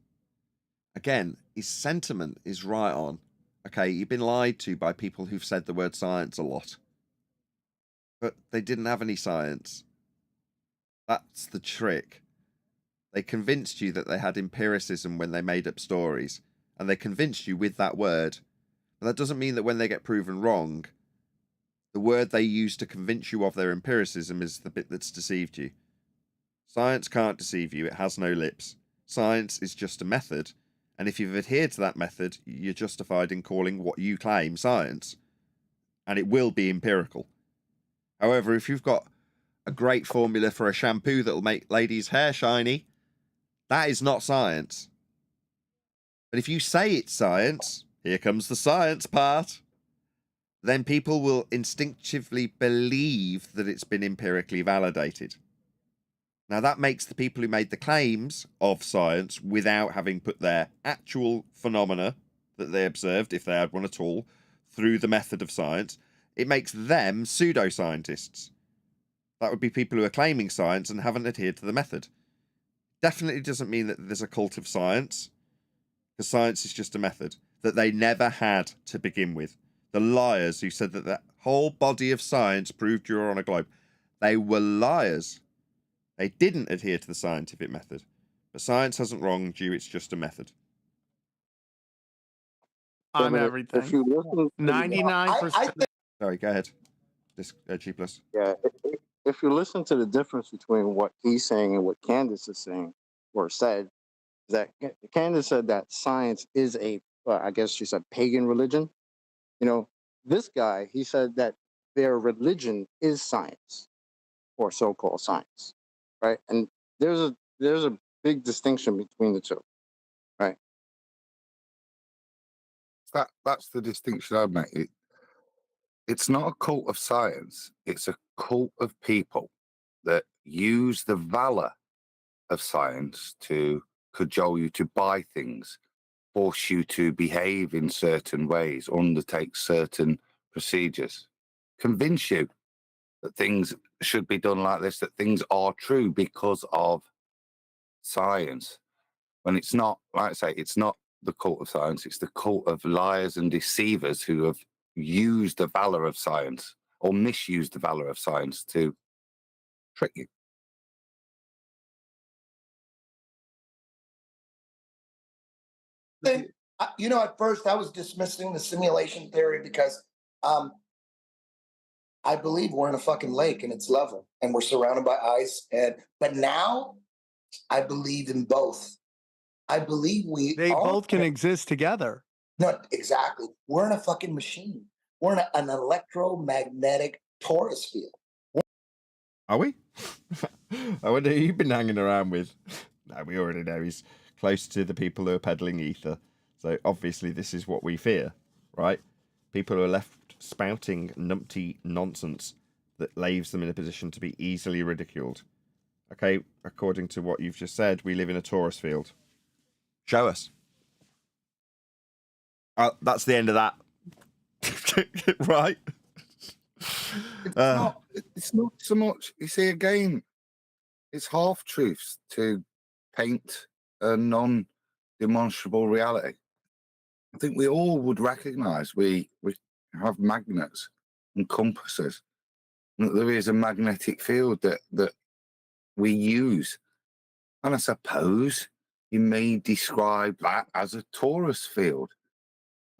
Again, his sentiment is right on. Okay, you've been lied to by people who've said the word science a lot, but they didn't have any science. That's the trick. They convinced you that they had empiricism when they made up stories, and they convinced you with that word. But that doesn't mean that when they get proven wrong, the word they use to convince you of their empiricism is the bit that's deceived you. Science can't deceive you. It has no lips. Science is just a method, and if you've adhered to that method, you're justified in calling what you claim science, and it will be empirical. However, if you've got a great formula for a shampoo that'll make ladies' hair shiny, that is not science. But if you say it's science, here comes the science part, then people will instinctively believe that it's been empirically validated. Now, that makes the people who made the claims of science without having put their actual phenomena that they observed, if they had one at all, through the method of science, it makes them pseudoscientists. That would be people who are claiming science and haven't adhered to the method. Definitely doesn't mean that there's a cult of science, because science is just a method that they never had to begin with. The liars who said that the whole body of science proved you're on a globe, they were liars. They didn't adhere to the scientific method. But science hasn't wronged you, it's just a method. On everything. If you listen, 99%. Sorry, go ahead. G+. Yeah, if you listen to the difference between what he's saying and what Candace is saying, or said, that Candace said that science is I guess she said pagan religion. You know, this guy, he said that their religion is science, or so-called science, right? And there's a big distinction between the two, right? That's the distinction I make. It's not a cult of science. It's a cult of people that use the valor of science to cajole you to buy things, force you to behave in certain ways, undertake certain procedures, convince you that things should be done like this, that things are true because of science. When it's not, like I say, it's not the cult of science, it's the cult of liars and deceivers who have used the valor of science or misused the valor of science to trick you. Then, at first I was dismissing the simulation theory because I believe we're in a fucking lake and it's level and we're surrounded by ice. But now I believe in both. I believe They are both can exist together. Not exactly. We're in a fucking machine. We're in an electromagnetic torus field. Are we? I wonder who you've been hanging around with. No, we already know he's close to the people who are peddling ether. So obviously this is what we fear, right? People who are left spouting numpty nonsense that leaves them in a position to be easily ridiculed. Okay, according to what you've just said, we live in a torus field. Show us. That's the end of that. Right? It's not so much. You see, again, it's half truths to paint a non-demonstrable reality. I think we all would recognise we have magnets and compasses, and that there is a magnetic field that we use. And I suppose you may describe that as a torus field.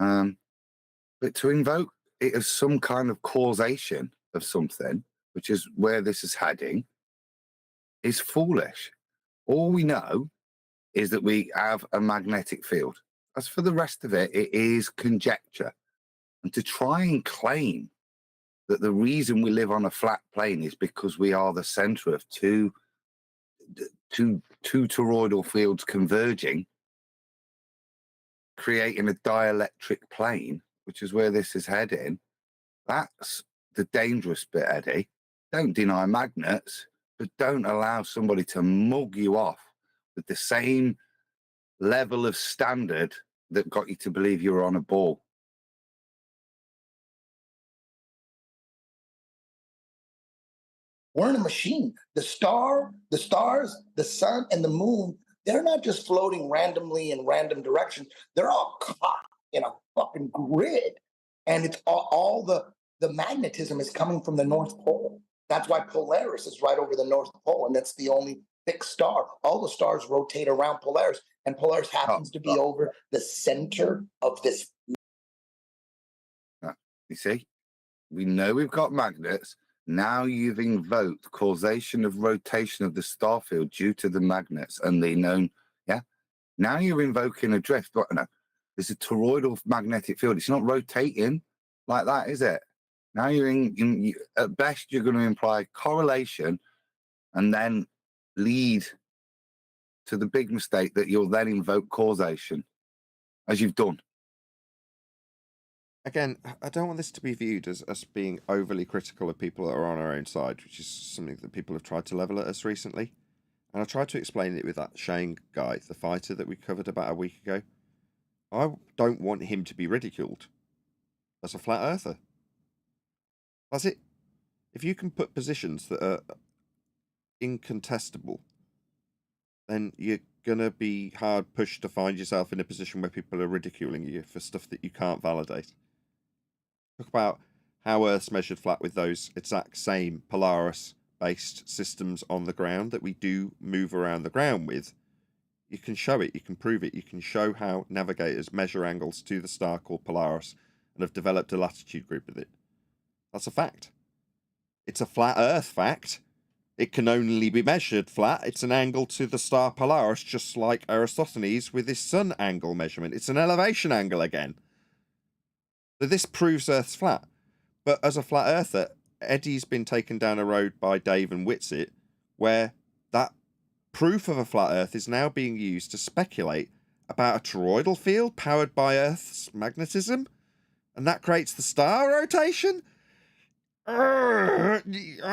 But to invoke it as some kind of causation of something, which is where this is heading, is foolish. All we know is that we have a magnetic field. As for the rest of it, it is conjecture. And to try and claim that the reason we live on a flat plane is because we are the center of two toroidal fields converging, creating a dielectric plane, which is where this is heading, that's the dangerous bit, Eddie. Don't deny magnets, but don't allow somebody to mug you off with the same level of standard that got you to believe you were on a ball. We're in a machine. The stars, the sun, and the moon, they're not just floating randomly in random directions. They're all caught in a fucking grid. And it's all the magnetism is coming from the North Pole. That's why Polaris is right over the North Pole, and that's the only fixed star. All the stars rotate around Polaris, and Polaris happens to be over the center of this. You see, we know we've got magnets. Now you've invoked causation of rotation of the star field due to the magnets and the known, yeah? Now you're invoking a drift. But no, there's a toroidal magnetic field. It's not rotating like that, is it? Now you're at best, you're going to imply correlation and then lead to the big mistake that you'll then invoke causation, as you've done. Again, I don't want this to be viewed as us being overly critical of people that are on our own side, which is something that people have tried to level at us recently. And I tried to explain it with that Shane guy, the fighter that we covered about a week ago. I don't want him to be ridiculed as a flat earther. That's it. If you can put positions that are incontestable, then you're going to be hard pushed to find yourself in a position where people are ridiculing you for stuff that you can't validate. Talk about how Earth's measured flat with those exact same Polaris-based systems on the ground that we do move around the ground with. You can show it, you can prove it, you can show how navigators measure angles to the star called Polaris and have developed a latitude group with it. That's a fact. It's a flat Earth fact. It can only be measured flat. It's an angle to the star Polaris, just like Eratosthenes with his sun angle measurement. It's an elevation angle again. So this proves Earth's flat. But as a flat earther, Eddie's been taken down a road by Dave and Witit where that proof of a flat Earth is now being used to speculate about a toroidal field powered by Earth's magnetism, and that creates the star rotation. I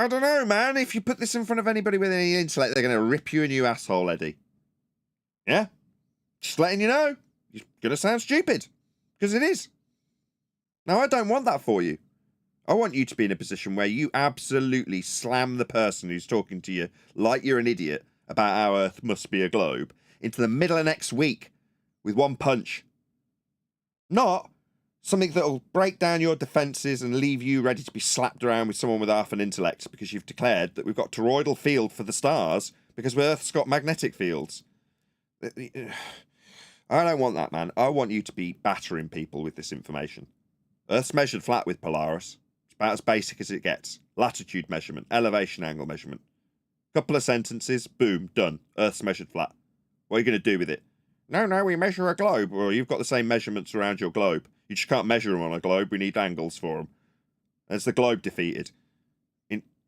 don't know, man. If you put this in front of anybody with any intellect, they're going to rip you a new asshole, Eddie. Yeah? Just letting you know. You're going to sound stupid. Because it is. Now, I don't want that for you. I want you to be in a position where you absolutely slam the person who's talking to you like you're an idiot about how Earth must be a globe into the middle of next week with one punch. Not something that'll break down your defences and leave you ready to be slapped around with someone with half an intellect because you've declared that we've got toroidal field for the stars because Earth's got magnetic fields. I don't want that, man. I want you to be battering people with this information. Earth's measured flat with Polaris. It's about as basic as it gets. Latitude measurement, elevation angle measurement. Couple of sentences, boom, done. Earth's measured flat. What are you going to do with it? No, we measure a globe. Well, you've got the same measurements around your globe. You just can't measure them on a globe. We need angles for them. That's the globe defeated.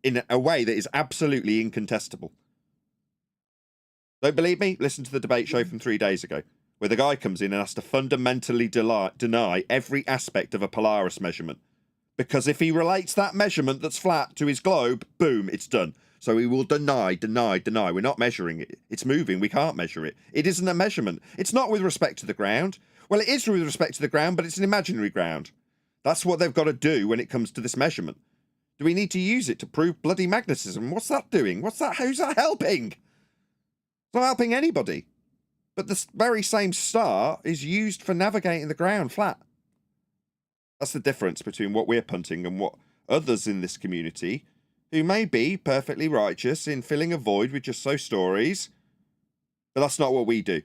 In a way that is absolutely incontestable. Don't believe me? Listen to the debate show from 3 days ago, where the guy comes in and has to fundamentally deny every aspect of a Polaris measurement. Because if he relates that measurement that's flat to his globe, boom, it's done. So he will deny. We're not measuring it. It's moving. We can't measure it. It isn't a measurement. It's not with respect to the ground. Well, it is with respect to the ground, but it's an imaginary ground. That's what they've got to do when it comes to this measurement. Do we need to use it to prove bloody magnetism? What's that doing? What's that? Who's that helping? It's not helping anybody. But the very same star is used for navigating the ground flat. That's the difference between what we're punting and what others in this community, who may be perfectly righteous in filling a void with just so stories, but that's not what we do.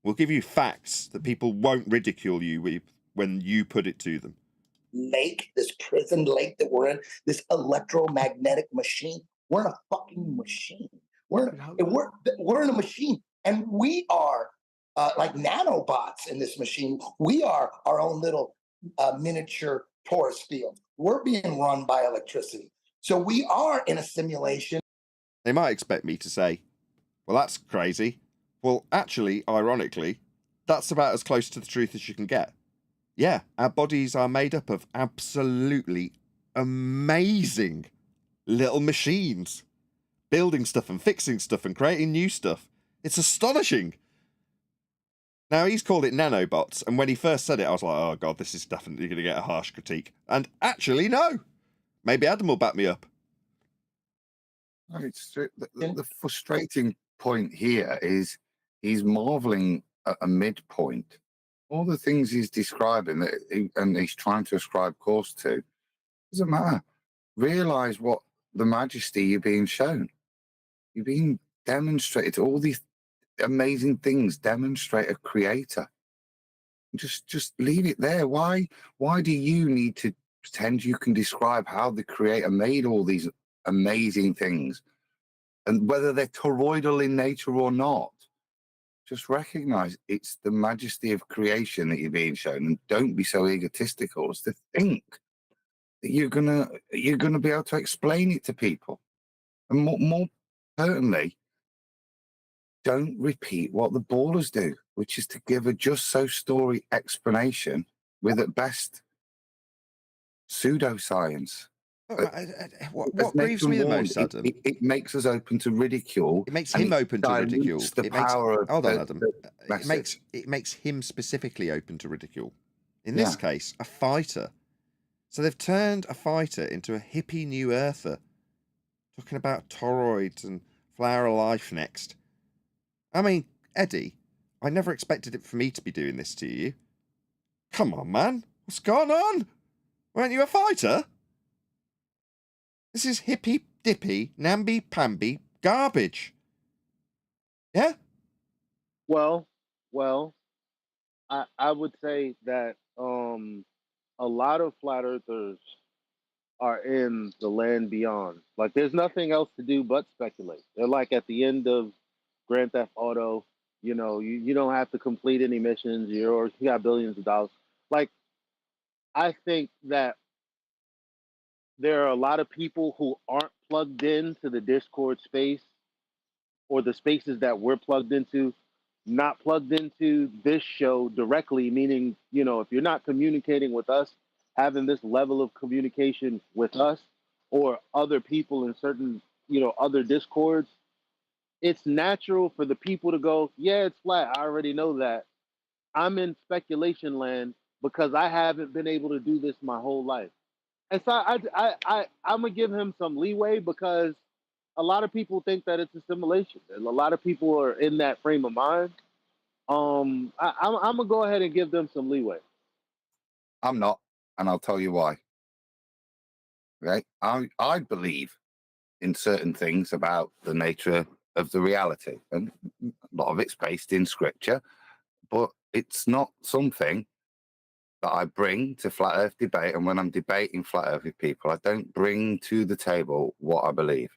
We'll give you facts that people won't ridicule you with when you put it to them. Lake, this prison lake that we're in, this electromagnetic machine. We're in a fucking machine. We're in a machine, and we are like nanobots in this machine. We are our own little miniature torus field. We're being run by electricity. So we are in a simulation. They might expect me to say, well, that's crazy. Well, actually, ironically, that's about as close to the truth as you can get. Yeah, our bodies are made up of absolutely amazing little machines, building stuff and fixing stuff and creating new stuff. It's astonishing. Now, he's called it nanobots, and when he first said it, I was like, oh, God, this is definitely going to get a harsh critique. And actually, no. Maybe Adam will back me up. It's the frustrating point here is he's marveling at a midpoint. All the things he's describing and he's trying to ascribe course to, doesn't matter. Realize what the majesty you're being shown. You're being demonstrated. All these amazing things demonstrate a creator. Just leave it there. Why do you need to pretend you can describe how the creator made all these amazing things and whether they're toroidal in nature or not? Just recognize it's the majesty of creation that you're being shown, and don't be so egotistical as to think that you're gonna be able to explain it to people. And more certainly, don't repeat what the ballers do, which is to give a just so story explanation with at best pseudoscience. What grieves me the most, Adam? It makes us open to ridicule. It makes him open to ridicule. Hold on, Adam. It makes him specifically open to ridicule. In this case, a fighter. So they've turned a fighter into a hippie new earther, talking about toroids and flower of life next. I mean, Eddie, I never expected it for me to be doing this to you. Come on, man. What's going on? Weren't you a fighter? This is hippy dippy, namby-pamby garbage. Yeah? Well, I would say that a lot of flat earthers are in the land beyond. Like, there's nothing else to do but speculate. They're like at the end of Grand Theft Auto. You know, you don't have to complete any missions. You got billions of dollars. Like, I think that there are a lot of people who aren't plugged into the Discord space or the spaces that we're plugged into, not plugged into this show directly, meaning, you know, if you're not communicating with us, having this level of communication with us or other people in certain, you know, other Discords, it's natural for the people to go, yeah, it's flat. I already know that. I'm in speculation land because I haven't been able to do this my whole life. And so I'm gonna give him some leeway because a lot of people think that it's a simulation. And a lot of people are in that frame of mind. I'm gonna go ahead and give them some leeway. I'm not, and I'll tell you why. Okay, I believe in certain things about the nature of the reality, and a lot of it's based in scripture, but it's not something that I bring to flat earth debate. And when I'm debating flat earth with people, I don't bring to the table what I believe.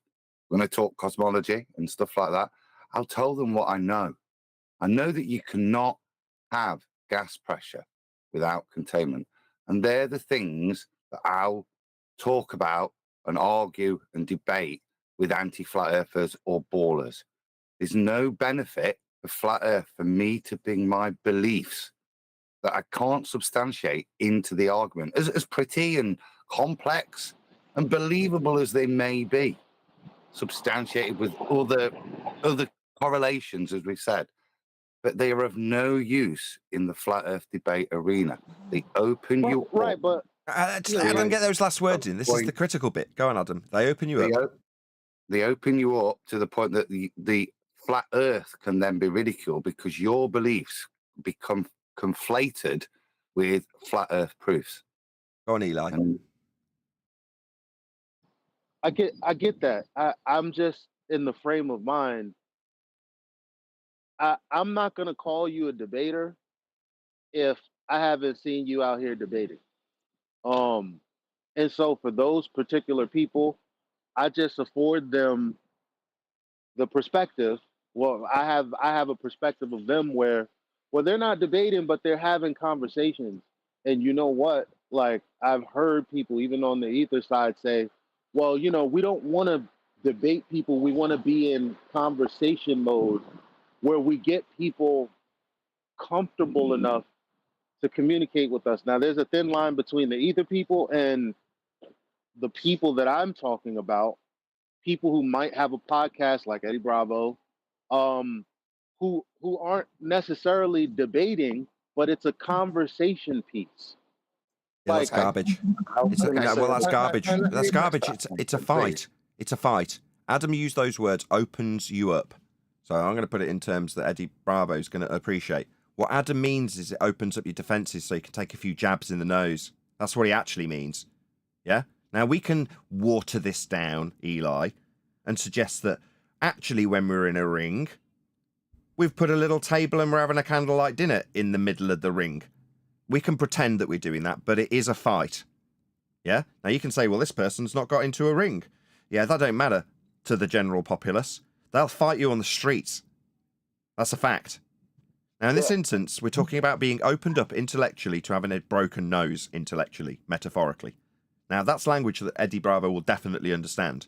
When I talk cosmology and stuff like that, I'll tell them what I know. I know that you cannot have gas pressure without containment. And they're the things that I'll talk about and argue and debate with anti-flat earthers or ballers. There's no benefit of flat earth for me to bring my beliefs that I can't substantiate into the argument, as pretty and complex and believable as they may be, substantiated with other correlations, as we've said. But they are of no use in the flat earth debate arena. They open you up. Right, but just let Adam get those last words in. This is the critical bit. Go on, Adam. They open you up. They open you up to the point that the flat earth can then be ridiculed because your beliefs become conflated with flat earth proofs. Go on, Eli. I get that. I'm just in the frame of mind. I'm not going to call you a debater if I haven't seen you out here debating. And so for those particular people, I just afford them the perspective. Well, I have a perspective of them where they're not debating, but they're having conversations. And you know what? Like, I've heard people, even on the ether side, say, well, you know, we don't want to debate people. We want to be in conversation mode where we get people comfortable enough to communicate with us. Now, there's a thin line between the ether people and the people that I'm talking about, people who might have a podcast like Eddie Bravo, who aren't necessarily debating, but it's a conversation piece. Yeah, that's garbage. That's garbage. That's garbage. It's a fight. It's a fight. Adam used those words, opens you up. So I'm going to put it in terms that Eddie Bravo is going to appreciate. What Adam means is it opens up your defenses so you can take a few jabs in the nose. That's what he actually means. Yeah? Now, we can water this down, Eli, and suggest that actually when we're in a ring, we've put a little table and we're having a candlelight dinner in the middle of the ring. We can pretend that we're doing that, but it is a fight. Yeah? Now, you can say, well, this person's not got into a ring. Yeah, that don't matter to the general populace. They'll fight you on the streets. That's a fact. Now, in this instance, we're talking about being opened up intellectually to having a broken nose intellectually, metaphorically. Now, that's language that Eddie Bravo will definitely understand.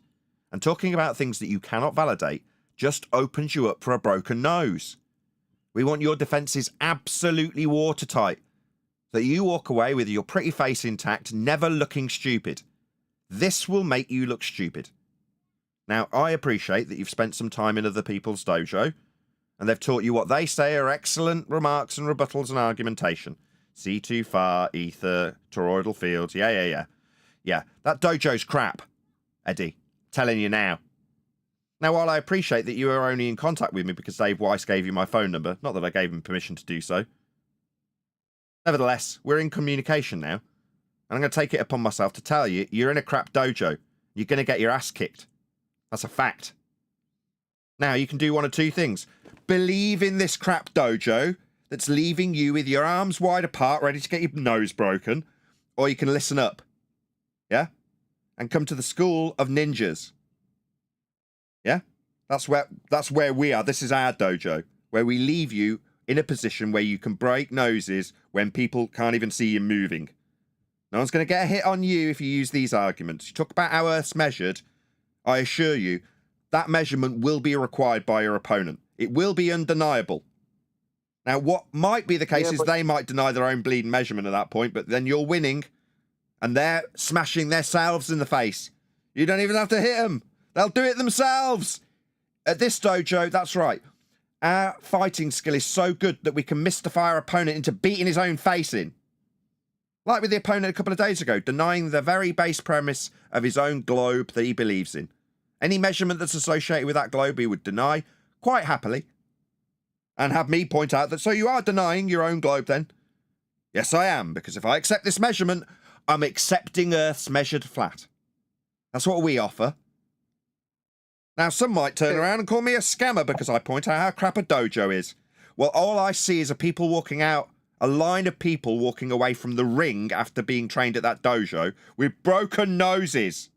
And talking about things that you cannot validate just opens you up for a broken nose. We want your defenses absolutely watertight, so that you walk away with your pretty face intact, never looking stupid. This will make you look stupid. Now, I appreciate that you've spent some time in other people's dojo, and they've taught you what they say are excellent remarks and rebuttals and argumentation. See too far, ether, toroidal fields, yeah. Yeah, that dojo's crap, Eddie. Telling you now. Now, while I appreciate that you are only in contact with me because Dave Weiss gave you my phone number, not that I gave him permission to do so, nevertheless, we're in communication now, and I'm going to take it upon myself to tell you, you're in a crap dojo. You're going to get your ass kicked. That's a fact. Now, you can do one of two things. Believe in this crap dojo that's leaving you with your arms wide apart, ready to get your nose broken, or you can listen up. Yeah? And come to the school of ninjas. Yeah? That's where we are. This is our dojo, where we leave you in a position where you can break noses when people can't even see you moving. No one's going to get a hit on you if you use these arguments. You talk about how Earth's measured. I assure you, that measurement will be required by your opponent. It will be undeniable. Now, what might be the case is they might deny their own bleeding measurement at that point, but then you're winning, and they're smashing themselves in the face. You don't even have to hit them. They'll do it themselves. At this dojo, that's right. Our fighting skill is so good that we can mystify our opponent into beating his own face in. Like with the opponent a couple of days ago, denying the very base premise of his own globe that he believes in. Any measurement that's associated with that globe he would deny quite happily. And have me point out that, so you are denying your own globe then? Yes, I am, because if I accept this measurement, I'm accepting Earth's measured flat. That's what we offer. Now, some might turn around and call me a scammer because I point out how crap a dojo is. Well, all I see is a line of people walking away from the ring after being trained at that dojo with broken noses.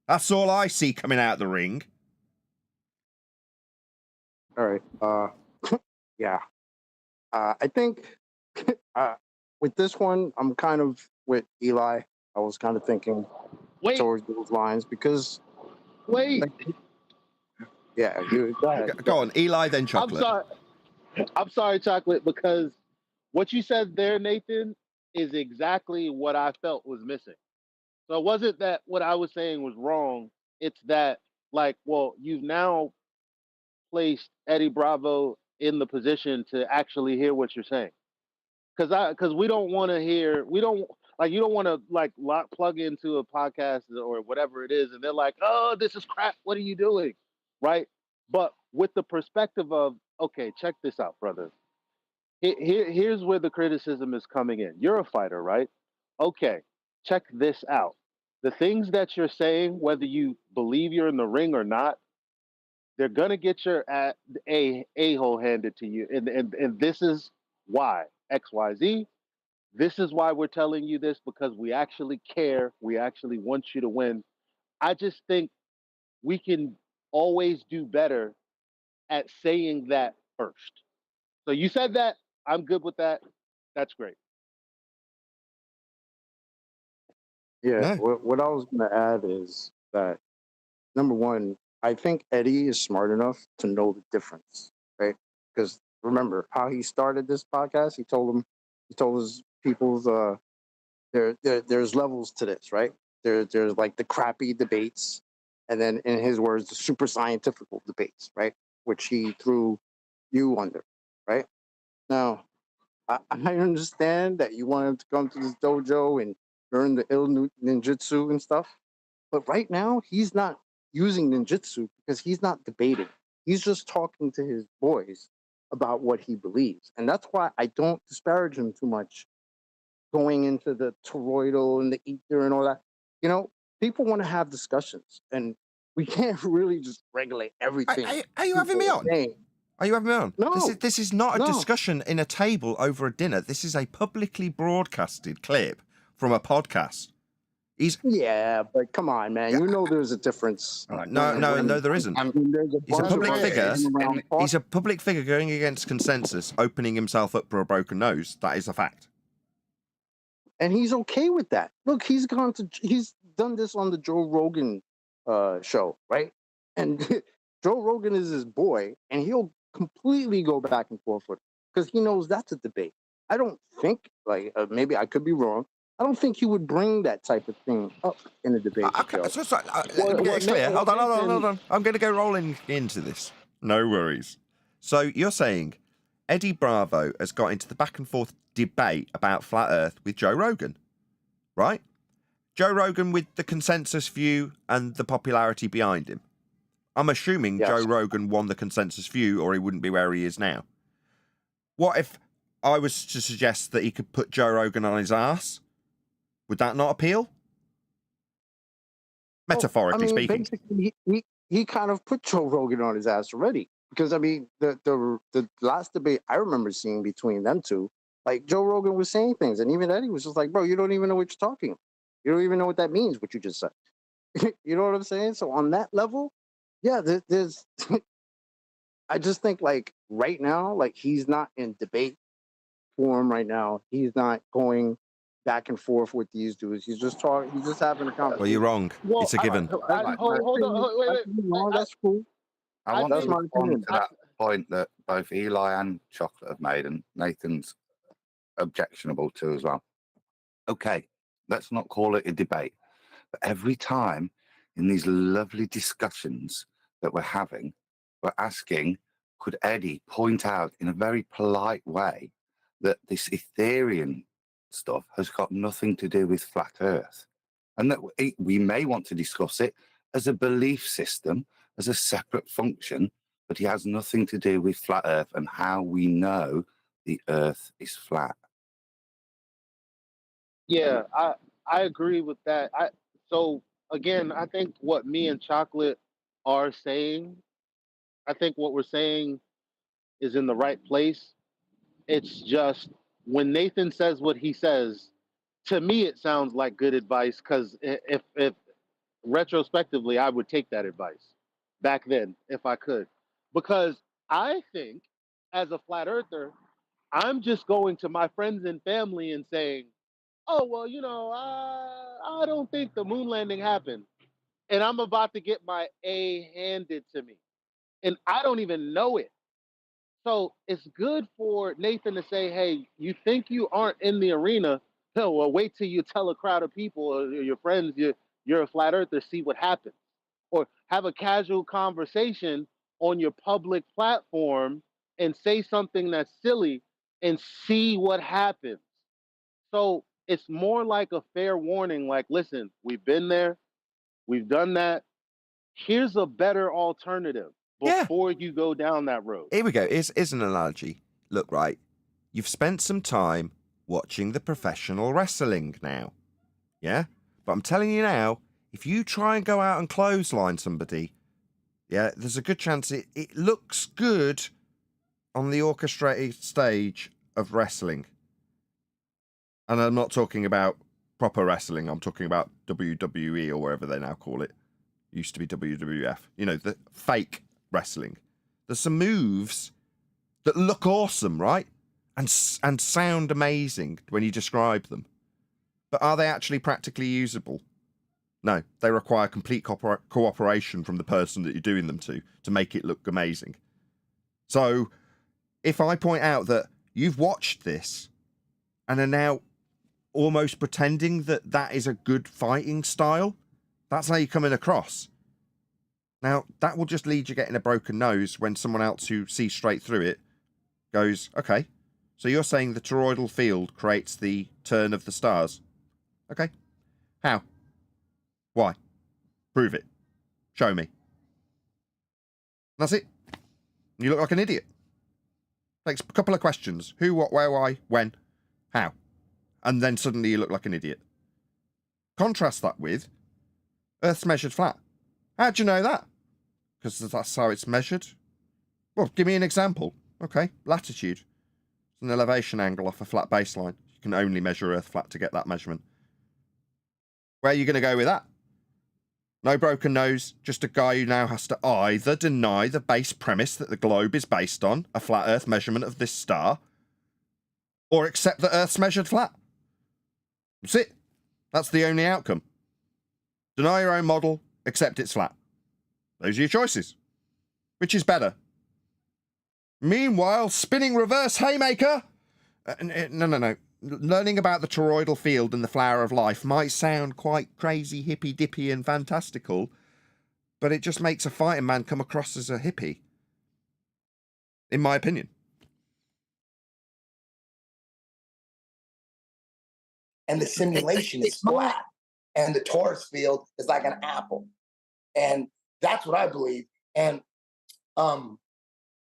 That's all I see coming out of the ring. All right. Yeah. I think with this one, I'm kind of with Eli. I was kind of thinking towards those lines because, Wait. yeah, you go ahead. Go on, Eli, then Chocolate. I'm sorry, Chocolate, because what you said there, Nathan, is exactly what I felt was missing. So it wasn't that what I was saying was wrong. It's that, like, well, you've now placed Eddie Bravo in the position to actually hear what you're saying. Because we don't want to hear, we don't, like, you don't want to, like, plug into a podcast or whatever it is, and they're like, oh, this is crap. What are you doing? Right? But with the perspective of, okay, check this out, brother. Here's where the criticism is coming in. You're a fighter, right? Okay, check this out. The things that you're saying, whether you believe you're in the ring or not, they're gonna get your a-hole handed to you, and this is why XYZ. This is why we're telling you this, because we actually care. We actually want you to win. I just think we can always do better at saying that first. So you said that. I'm good with that. That's great. Yeah, what I was going to add is that, number one, I think Eddie is smart enough to know the difference, right? Because remember how he started this podcast. He told his people's there's levels to this, right? There's like the crappy debates, and then in his words, the super scientific debates, right? Which he threw you under, right? Now, I understand that you want him to come to this dojo and learn the ninjutsu and stuff, but right now he's not using ninjutsu because he's not debating. He's just talking to his boys about what he believes, and that's why I don't disparage him too much. Going into the toroidal and the ether and all that, you know, people want to have discussions, and we can't really just regulate everything. Are you having me on? Are you having me on? No. This is not a discussion in a table over a dinner. This is a publicly broadcasted clip from a podcast. Yeah, but come on, man. You know there's a difference. No, there isn't. He's a public figure. He's a public figure going against consensus, opening himself up for a broken nose. That is a fact. And he's okay with that. Look, he's done this on the Joe Rogan show, right? And Joe Rogan is his boy, and he'll completely go back and forth with it because he knows that's a debate. I don't think, like, maybe I could be wrong. I don't think he would bring that type of thing up in a debate. Okay, let me get it clear. Hold on. I'm going to go rolling into this. No worries. So you're saying Eddie Bravo has got into the back and forth debate about flat Earth with Joe Rogan, right? Joe Rogan with the consensus view and the popularity behind him. I'm assuming Joe Rogan won the consensus view or he wouldn't be where he is now. What if I was to suggest that he could put Joe Rogan on his ass? Would that not appeal? Metaphorically speaking. Basically, he kind of put Joe Rogan on his ass already. Because, I mean, the last debate I remember seeing between them two, like, Joe Rogan was saying things, and even Eddie was just like, bro, you don't even know what you're talking about. You don't even know what that means, what you just said. You know what I'm saying? So on that level, yeah, there's I just think, like, right now, like, he's not in debate form right now. He's not going back and forth with these dudes. He's just talking. He's just having a conversation. Well, you're wrong. It's a given. Hold on. Wait. That's cool. I want to respond to that point that both Eli and Chocolate have made, and Nathan's objectionable to as well. Okay, let's not call it a debate, but every time in these lovely discussions that we're having, we're asking, could Eddie point out in a very polite way that this Ethereum stuff has got nothing to do with flat Earth, and that we may want to discuss it as a belief system, as a separate function, but it has nothing to do with flat Earth and how we know the Earth is flat. Yeah, I agree with that. So again, I think what me and Chocolate are saying, I think what we're saying is in the right place. It's just when Nathan says what he says, to me it sounds like good advice, because if retrospectively I would take that advice back then if I could, because I think as a flat earther, I'm just going to my friends and family and saying, oh, well, I don't think the moon landing happened. And I'm about to get my A handed to me. And I don't even know it. So it's good for Nathan to say, hey, you think you aren't in the arena? No, well, wait till you tell a crowd of people or your friends you're a flat earther, see what happens. Or have a casual conversation on your public platform and say something that's silly and see what happens. So it's more like a fair warning, like, listen, we've been there, we've done that. Here's a better alternative before you go down that road. Here we go. Here's an analogy. Look, right, you've spent some time watching the professional wrestling now. Yeah? But I'm telling you now, if you try and go out and clothesline somebody, yeah, there's a good chance it looks good on the orchestrated stage of wrestling. And I'm not talking about proper wrestling. I'm talking about WWE or wherever they now call it. Used to be WWF. You know, the fake wrestling. There's some moves that look awesome, right? And sound amazing when you describe them. But are they actually practically usable? No, they require complete cooperation from the person that you're doing them to make it look amazing. So, if I point out that you've watched this and are now almost pretending that that is a good fighting style, that's how you're coming across. Now, that will just lead you getting a broken nose when someone else who sees straight through it goes, okay, so you're saying the toroidal field creates the turn of the stars? Okay. How? Why? Prove it. Show me. That's it. You look like an idiot. Takes a couple of questions. Who, what, where, why, when, how. And then suddenly you look like an idiot. Contrast that with Earth's measured flat. How'd you know that? Because that's how it's measured. Well, give me an example. Okay, latitude. It's an elevation angle off a flat baseline. You can only measure Earth flat to get that measurement. Where are you going to go with that? No broken nose, just a guy who now has to either deny the base premise that the globe is based on, a flat Earth measurement of this star, or accept that Earth's measured flat. That's it. That's the only outcome. Deny your own model, accept it's flat. Those are your choices. Which is better? Meanwhile, spinning reverse haymaker. No. Learning about the toroidal field and the flower of life might sound quite crazy, hippy-dippy and fantastical, but it just makes a fighting man come across as a hippie. In my opinion. And the simulation is flat. And the torus field is like an apple. And that's what I believe. And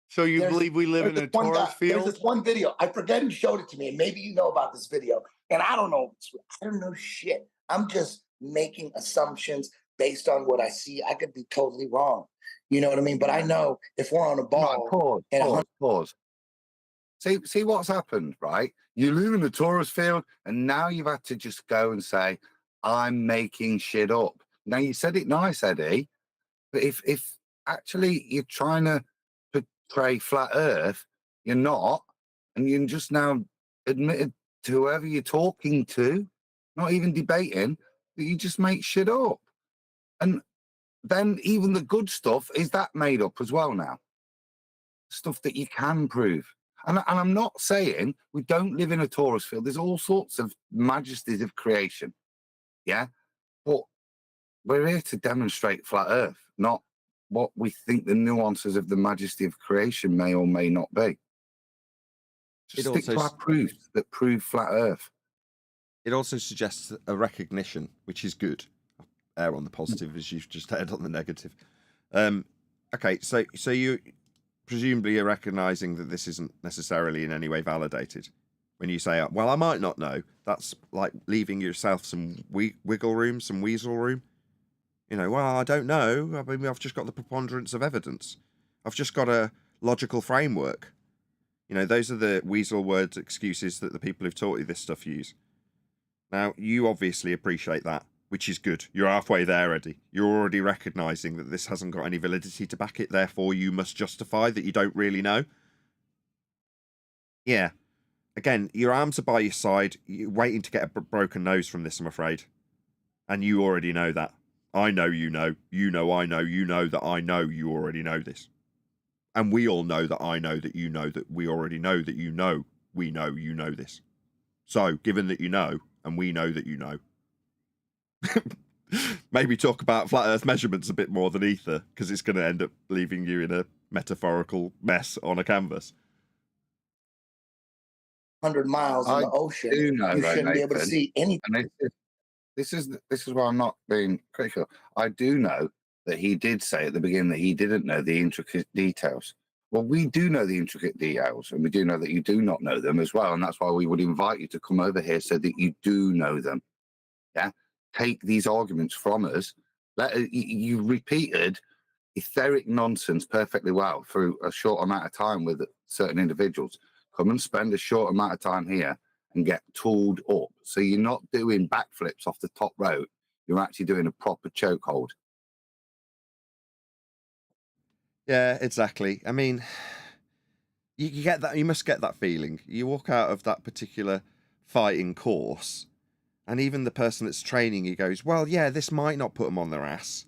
so you believe we live in a torus field? There's this one video. I forget who showed it to me, and maybe you know about this video. And I don't know. I don't know shit. I'm just making assumptions based on what I see. I could be totally wrong. You know what I mean? But I know if we're on a ball. Pause. See what's happened, right? You live in a torus field, and now you've had to just go and say, I'm making shit up. Now, you said it nice, Eddie, but if actually you're trying to portray flat Earth, you're not, and you just now admitted to whoever you're talking to, not even debating, that you just make shit up. And then even the good stuff, is that made up as well now? Stuff that you can prove. And I'm not saying we don't live in a torus field. There's all sorts of majesties of creation. Yeah? But we're here to demonstrate flat Earth, not what we think the nuances of the majesty of creation may or may not be. Just stick to our proofs that prove flat Earth. It also suggests a recognition, which is good. Err on the positive as you've just aired on the negative. Okay, so you presumably are recognizing that this isn't necessarily in any way validated. When you say, well, I might not know, that's like leaving yourself some wiggle room, some weasel room. You know, well, I don't know. I mean, I've just got the preponderance of evidence. I've just got a logical framework. You know, those are the weasel words, excuses that the people who've taught you this stuff use. Now, you obviously appreciate that, which is good. You're halfway there, Eddie. You're already recognizing that this hasn't got any validity to back it. Therefore, you must justify that you don't really know. Yeah. Again, your arms are by your side. You're waiting to get a broken nose from this, I'm afraid. And you already know that. I know you know. You know I know. You know that I know you already know this. And we all know that I know that you know that we already know that you know we know you know this. So, given that you know, and we know that you know, maybe talk about flat Earth measurements a bit more than ether, because it's going to end up leaving you in a metaphorical mess on a canvas. 100 miles in the ocean, you shouldn't be able to see anything. And this is why I'm not being critical. I do know that he did say at the beginning that he didn't know the intricate details. Well, we do know the intricate details, and we do know that you do not know them as well, and that's why we would invite you to come over here so that you do know them. Yeah, take these arguments from us. You repeated etheric nonsense perfectly well through a short amount of time with certain individuals. Come and spend a short amount of time here and get tooled up. So you're not doing backflips off the top rope. You're actually doing a proper chokehold. Yeah, exactly. I mean, you get that. You must get that feeling. You walk out of that particular fighting course, and even the person that's training you goes, well, yeah, this might not put them on their ass.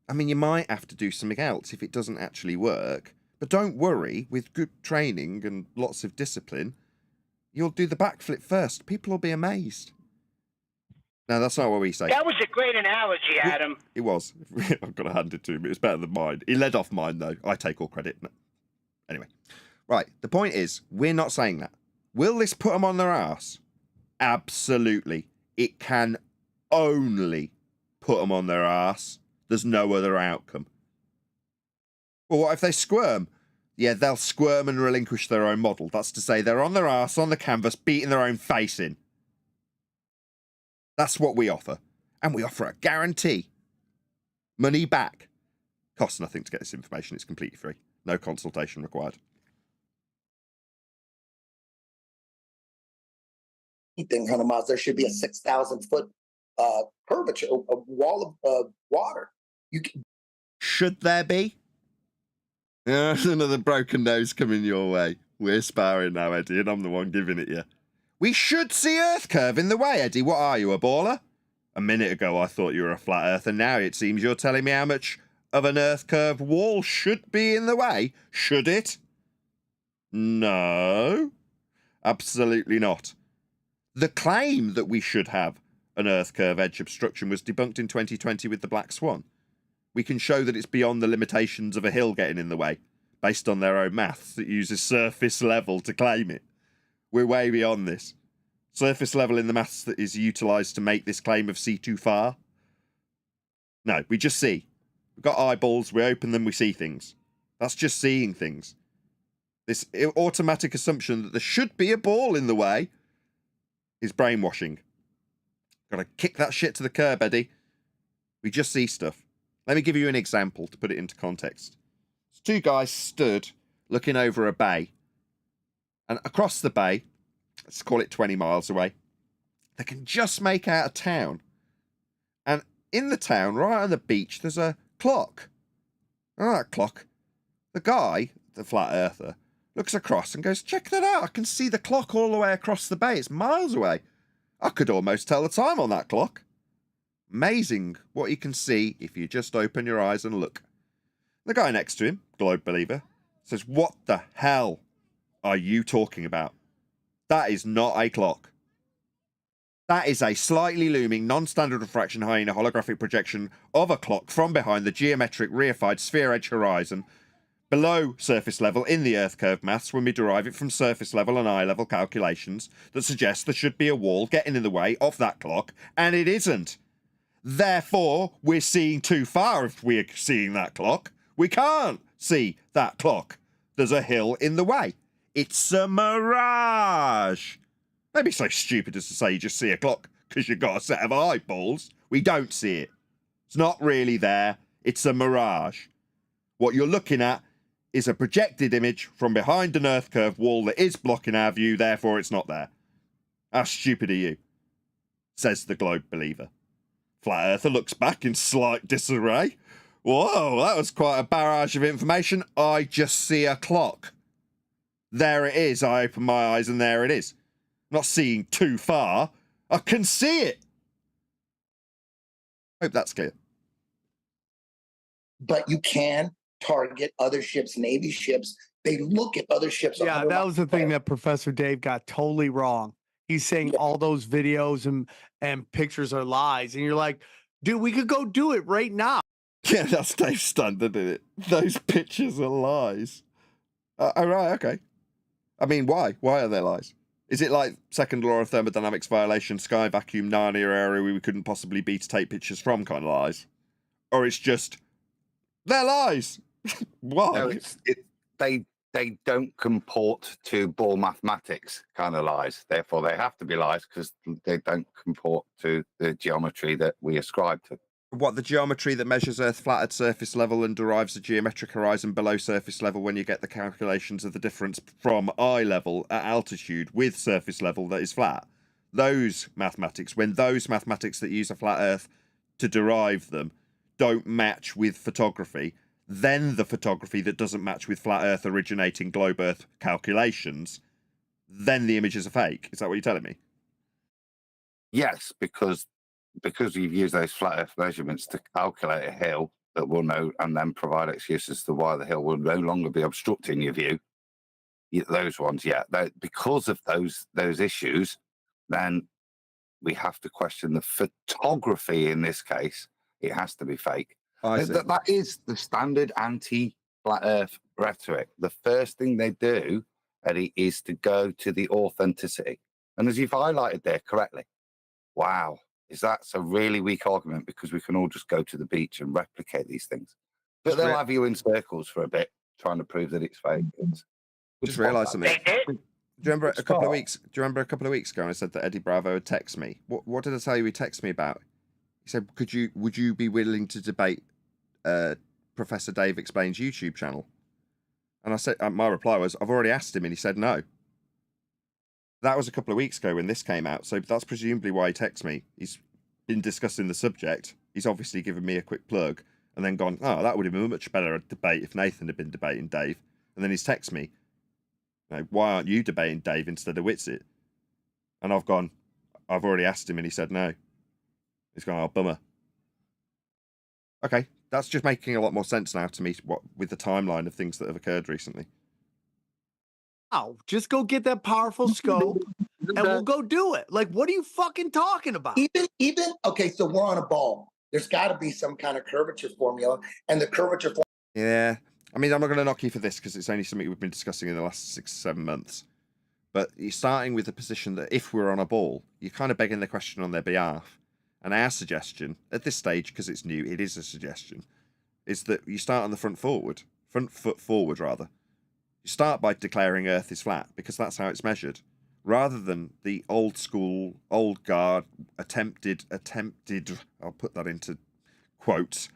I mean, you might have to do something else if it doesn't actually work. But don't worry, with good training and lots of discipline, you'll do the backflip first. People will be amazed. No, that's not what we say. That was a great analogy, Adam. It was. I've got to hand it to him. It was better than mine. He led off mine, though. I take all credit. No. Anyway. Right. The point is, we're not saying that. Will this put them on their ass? Absolutely. It can only put them on their ass. There's no other outcome. Well, what if they squirm? Yeah, they'll squirm and relinquish their own model. That's to say they're on their ass on the canvas, beating their own face in. That's what we offer. And we offer a guarantee. Money back. Costs nothing to get this information. It's completely free. No consultation required. Anything 100 miles, there should be a 6,000-foot curvature, a wall of water. Should there be? There's another broken nose coming your way. We're sparring now, Eddie, and I'm the one giving it you. We should see Earth curve in the way, Eddie. What are you, a baller? A minute ago, I thought you were a flat Earth, and now it seems you're telling me how much of an Earth curve wall should be in the way. Should it? No. Absolutely not. The claim that we should have an Earth curve edge obstruction was debunked in 2020 with the Black Swan. We can show that it's beyond the limitations of a hill getting in the way, based on their own maths that uses surface level to claim it. We're way beyond this. Surface level in the maths that is utilised to make this claim of see too far? No, we just see. We've got eyeballs, we open them, we see things. That's just seeing things. This automatic assumption that there should be a ball in the way is brainwashing. Gotta kick that shit to the curb, Eddie. We just see stuff. Let me give you an example to put it into context. Two guys stood looking over a bay. And across the bay, let's call it 20 miles away, they can just make out a town. And in the town, right on the beach, there's a clock. Oh, that clock. The guy, the flat earther, looks across and goes, check that out. I can see the clock all the way across the bay. It's miles away. I could almost tell the time on that clock. Amazing what you can see if you just open your eyes and look. The guy next to him, Globe Believer, says, what the hell are you talking about? That is not a clock. That is a slightly looming, non-standard refraction hyena holographic projection of a clock from behind the geometric reified sphere edge horizon below surface level in the Earth curve maths when we derive it from surface level and eye level calculations that suggest there should be a wall getting in the way of that clock, and it isn't. Therefore, we're seeing too far if we're seeing that clock. We can't see that clock. There's a hill in the way. It's a mirage. Maybe so stupid as to say you just see a clock because you've got a set of eyeballs. We don't see it. It's not really there. It's a mirage. What you're looking at is a projected image from behind an Earth curve wall that is blocking our view, therefore it's not there. How stupid are you? Says the Globe Believer. Flat Earther looks back in slight disarray. Whoa, that was quite a barrage of information. I just see a clock. There it is. I open my eyes and there it is. I'm not seeing too far. I can see it. Hope that's clear. But you can target other ships, Navy ships. They look at other ships. Yeah, that was the thing that Professor Dave got totally wrong. He's saying all those videos and pictures are lies. And you're like, dude, we could go do it right now. Yeah, that's Dave Standard, isn't it? Those pictures are lies. Oh, right, okay. I mean, why? Why are they lies? Is it like second law of thermodynamics violation, sky vacuum, Narnia area we couldn't possibly be to take pictures from kind of lies? Or it's just, they're lies. Why? No, they don't comport to ball mathematics kind of lies. Therefore, they have to be lies because they don't comport to the geometry that we ascribe to. What, the geometry that measures Earth flat at surface level and derives a geometric horizon below surface level when you get the calculations of the difference from eye level at altitude with surface level that is flat? Those mathematics, when those mathematics that use a flat Earth to derive them don't match with photography, then the photography that doesn't match with flat Earth originating globe Earth calculations, then the images are fake. Is that what you're telling me? Yes, because you've used those flat Earth measurements to calculate a hill that will know and then provide excuses to why the hill will no longer be obstructing your view. Those ones, yeah. Because of those issues, then we have to question the photography in this case. It has to be fake. That is the standard anti-flat Earth rhetoric. The first thing they do, Eddie, is to go to the authenticity. And as you've highlighted there correctly, wow, that's a really weak argument because we can all just go to the beach and replicate these things. But they'll have you in circles for a bit trying to prove that it's fake. Just realised something. Do you remember a couple of weeks? Do you remember a couple of weeks ago? I said that Eddie Bravo would text me. What did I tell you? He texted me about. He said, "Would you be willing to debate Professor Dave Explains YouTube channel?" And I said, my reply was, "I've already asked him," and he said no. That was a couple of weeks ago when this came out, so that's presumably why he texted me. He's been discussing the subject. He's obviously given me a quick plug, and then gone, "Oh, that would have been a much better debate if Nathan had been debating Dave." And then he's texted me, "Why aren't you debating Dave instead of Witit?" And I've gone, "I've already asked him," and he said no. He's gone, "Oh, bummer." Okay, that's just making a lot more sense now to me with the timeline of things that have occurred recently. Oh, just go get that powerful scope and we'll go do it. Like, what are you fucking talking about? Even okay, so we're on a ball. There's got to be some kind of curvature formula, and the curvature formula. Yeah, I mean, I'm not going to knock you for this because it's only something we've been discussing in the last 6-7 months. But you're starting with the position that if we're on a ball, you're kind of begging the question on their behalf. And our suggestion at this stage, because it's new, it is a suggestion, is that you start on the front foot forward rather. You start by declaring Earth is flat because that's how it's measured, rather than the old school, old guard, attempted, I'll put that into quotes,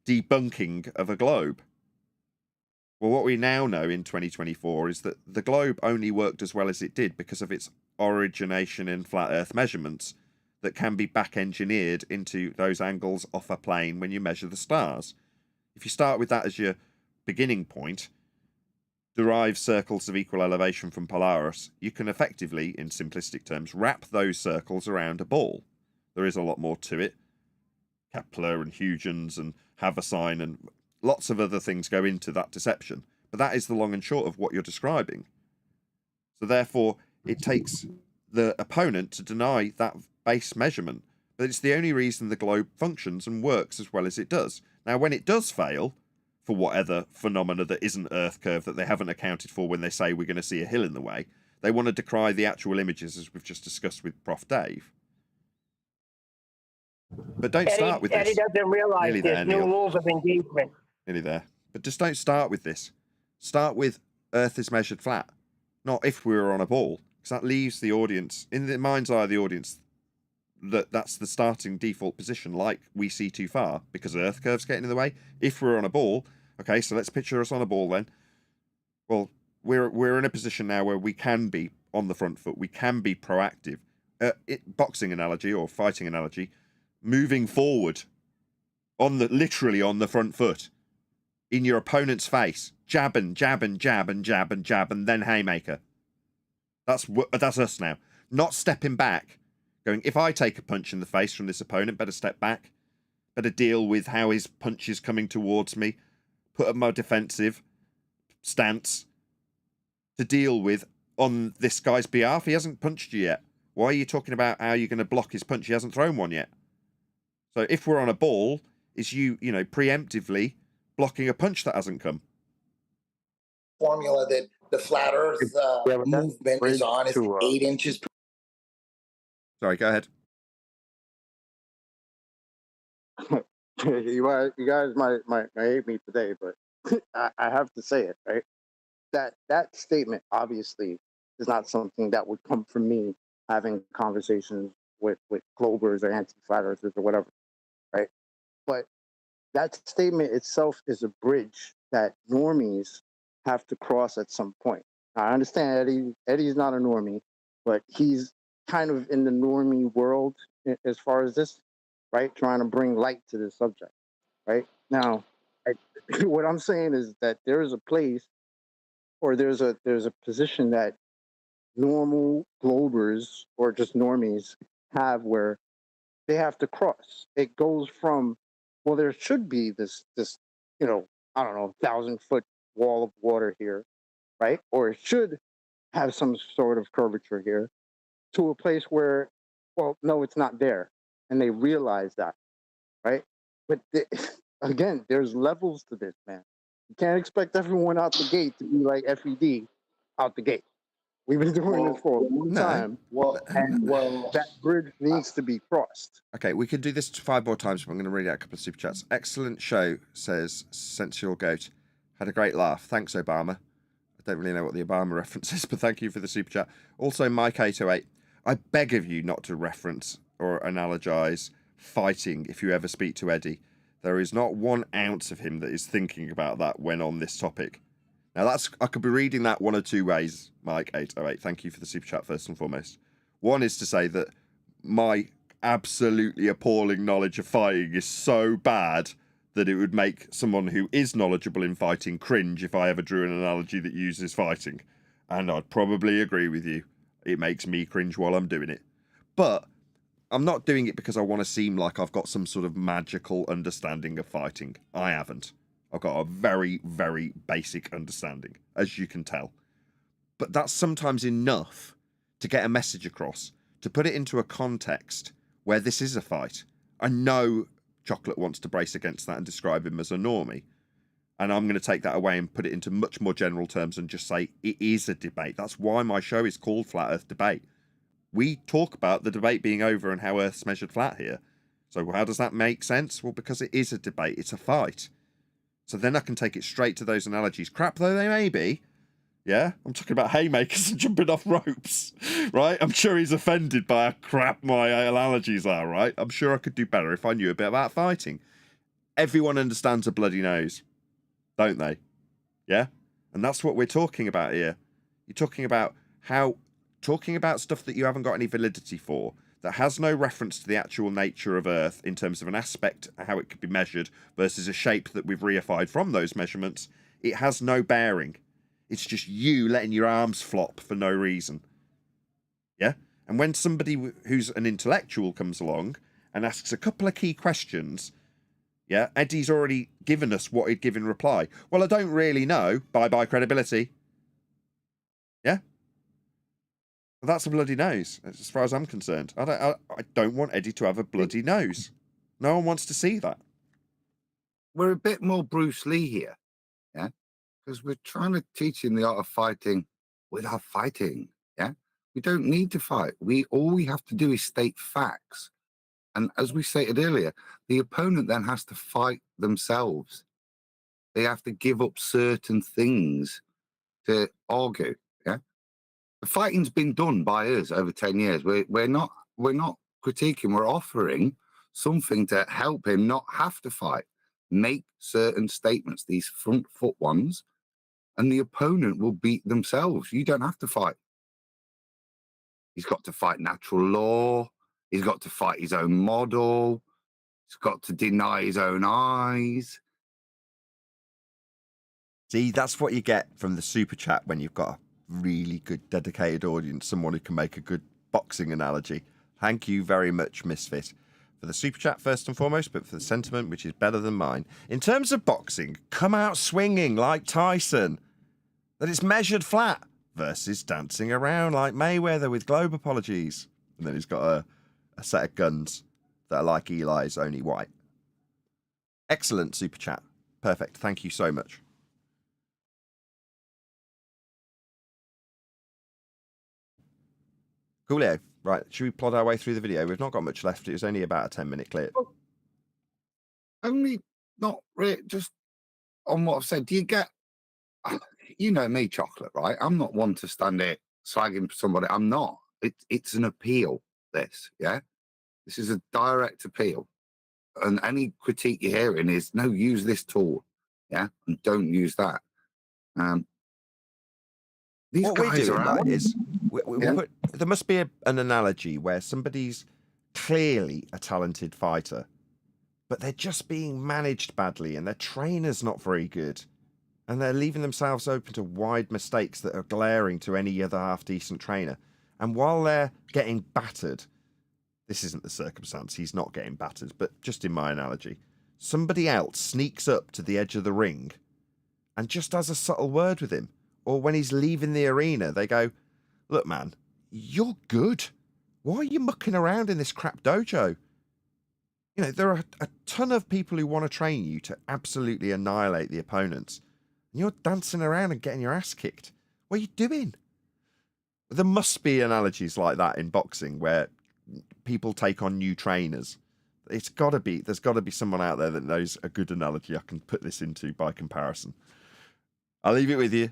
debunking of a globe. Well, what we now know in 2024 is that the globe only worked as well as it did because of its origination in flat Earth measurements that can be back-engineered into those angles off a plane when you measure the stars. If you start with that as your beginning point, derive circles of equal elevation from Polaris, you can effectively, in simplistic terms, wrap those circles around a ball. There is a lot more to it. Kepler and Huygens and Haversine and lots of other things go into that deception. But that is the long and short of what you're describing. So therefore, it takes the opponent to deny that base measurement. But it's the only reason the globe functions and works as well as it does. Now, when it does fail, for whatever phenomena that isn't Earth curve that they haven't accounted for when they say we're going to see a hill in the way, they want to decry the actual images as we've just discussed with Prof. Dave. But don't start with this. Eddie doesn't realize there's new rules of engagement. Nearly there. But just don't start with this. Start with Earth is measured flat, not if we were on a ball, because that leaves the audience, in the mind's eye of the audience, that's the starting default position, like we see too far, because Earth curve's getting in the way. If we're on a ball, okay, so let's picture us on a ball then. Well, we're in a position now where we can be on the front foot, we can be proactive. Boxing analogy or fighting analogy, moving forward literally on the front foot. in your opponent's face. Jab and jab and jab and jab and jab and then haymaker. That's us now. Not stepping back, going, if I take a punch in the face from this opponent, better step back. Better deal with how his punch is coming towards me. Put up my defensive stance to deal with on this guy's behalf. He hasn't punched you yet. Why are you talking about how you're going to block his punch? He hasn't thrown one yet. So if we're on a ball, it's you preemptively blocking a punch that hasn't come. Formula that the flat Earth movement is on is 8 inches. Sorry, go ahead. You guys might hate me today, but I have to say it, right? That statement obviously is not something that would come from me having conversations with Globers or anti-flat earthers or whatever, right? But that statement itself is a bridge that normies have to cross at some point. I understand Eddie's not a normie, but he's kind of in the normie world as far as this, right? Trying to bring light to this subject, right? Now, what I'm saying is that there is a place, or there's a position that normal Globers or just normies have where they have to cross. It goes from, well, there should be this I don't know, 1,000-foot wall of water here, right? Or it should have some sort of curvature here, to a place where, well, no, it's not there. And they realize that, right? But again, there's levels to this, man. You can't expect everyone out the gate to be like FED out the gate. We've been doing this for a long time. That bridge needs to be crossed. Okay, we can do this 5 more times, but I'm going to read out a couple of super chats. Excellent show, says Sensual Goat. Had a great laugh. Thanks, Obama. I don't really know what the Obama reference is, but thank you for the super chat. Also, Mike808. I beg of you not to reference or analogize fighting if you ever speak to Eddie. There is not 1 ounce of him that is thinking about that when on this topic. Now, I could be reading that 1 or 2 ways, Mike808. Thank you for the super chat, first and foremost. One is to say that my absolutely appalling knowledge of fighting is so bad that it would make someone who is knowledgeable in fighting cringe if I ever drew an analogy that uses fighting. And I'd probably agree with you. It makes me cringe while I'm doing it. But I'm not doing it because I want to seem like I've got some sort of magical understanding of fighting. I haven't. I've got a very, very basic understanding, as you can tell. But that's sometimes enough to get a message across, to put it into a context where this is a fight. I know Chocolate wants to brace against that and describe him as a normie. And I'm going to take that away and put it into much more general terms and just say it is a debate. That's why my show is called Flat Earth Debate. We talk about the debate being over and how Earth's measured flat here. So how does that make sense? Well, because it is a debate. It's a fight. So then I can take it straight to those analogies. Crap though they may be. Yeah? I'm talking about haymakers and jumping off ropes. Right? I'm sure he's offended by how crap my analogies are, right? I'm sure I could do better if I knew a bit about fighting. Everyone understands a bloody nose, don't they? Yeah? And that's what we're talking about here. You're talking about stuff that you haven't got any validity for, that has no reference to the actual nature of Earth in terms of an aspect, how it could be measured, versus a shape that we've reified from those measurements. It has no bearing. It's just you letting your arms flop for no reason. Yeah? And when somebody who's an intellectual comes along and asks a couple of key questions, yeah, Eddie's already given us what he'd give in reply. Well, I don't really know. Bye-bye credibility. Yeah? That's a bloody nose, as far as I'm concerned. I don't want Eddie to have a bloody nose. No one wants to see that. We're a bit more Bruce Lee here, yeah? Because we're trying to teach him the art of fighting without fighting, yeah? We don't need to fight. All we have to do is state facts. And as we stated earlier, the opponent then has to fight themselves. They have to give up certain things to argue, yeah? The fighting's been done by us over 10 years. We're not critiquing, we're offering something to help him not have to fight. Make certain statements, these front foot ones, and the opponent will beat themselves. You don't have to fight. He's got to fight natural law. He's got to fight his own model. He's got to deny his own eyes. See, that's what you get from the super chat when you've got a really good dedicated audience, someone who can make a good boxing analogy. Thank you very much, Misfit, for the super chat first and foremost, but for the sentiment, which is better than mine. In terms of boxing, come out swinging like Tyson, that it's measured flat versus dancing around like Mayweather with globe apologies. And then he's got a set of guns that are like Eli's, only white. Excellent super chat. Perfect. Thank you so much. Coolio. Right, should we plod our way through the video? We've not got much left. It was only about a 10-minute clip. Only not really, just on what I've said. Do you get, you know me, Chocolate, right? I'm not one to stand there slagging somebody. I'm not. It's an appeal, this, yeah? This is a direct appeal. And any critique you're hearing is, no, use this tool, yeah? And don't use that. These what we're guys doing, are right, out. is there must be an analogy where somebody's clearly a talented fighter, but they're just being managed badly and their trainer's not very good. And they're leaving themselves open to wide mistakes that are glaring to any other half-decent trainer. And while they're getting battered, this isn't the circumstance, he's not getting battered, but just in my analogy, somebody else sneaks up to the edge of the ring and just has a subtle word with him. Or when he's leaving the arena, they go, look, man, you're good. Why are you mucking around in this crap dojo? You know, there are a ton of people who want to train you to absolutely annihilate the opponents. And you're dancing around and getting your ass kicked. What are you doing? There must be analogies like that in boxing where people take on new trainers. There's got to be someone out there that knows a good analogy I can put this into by comparison. I'll leave it with you.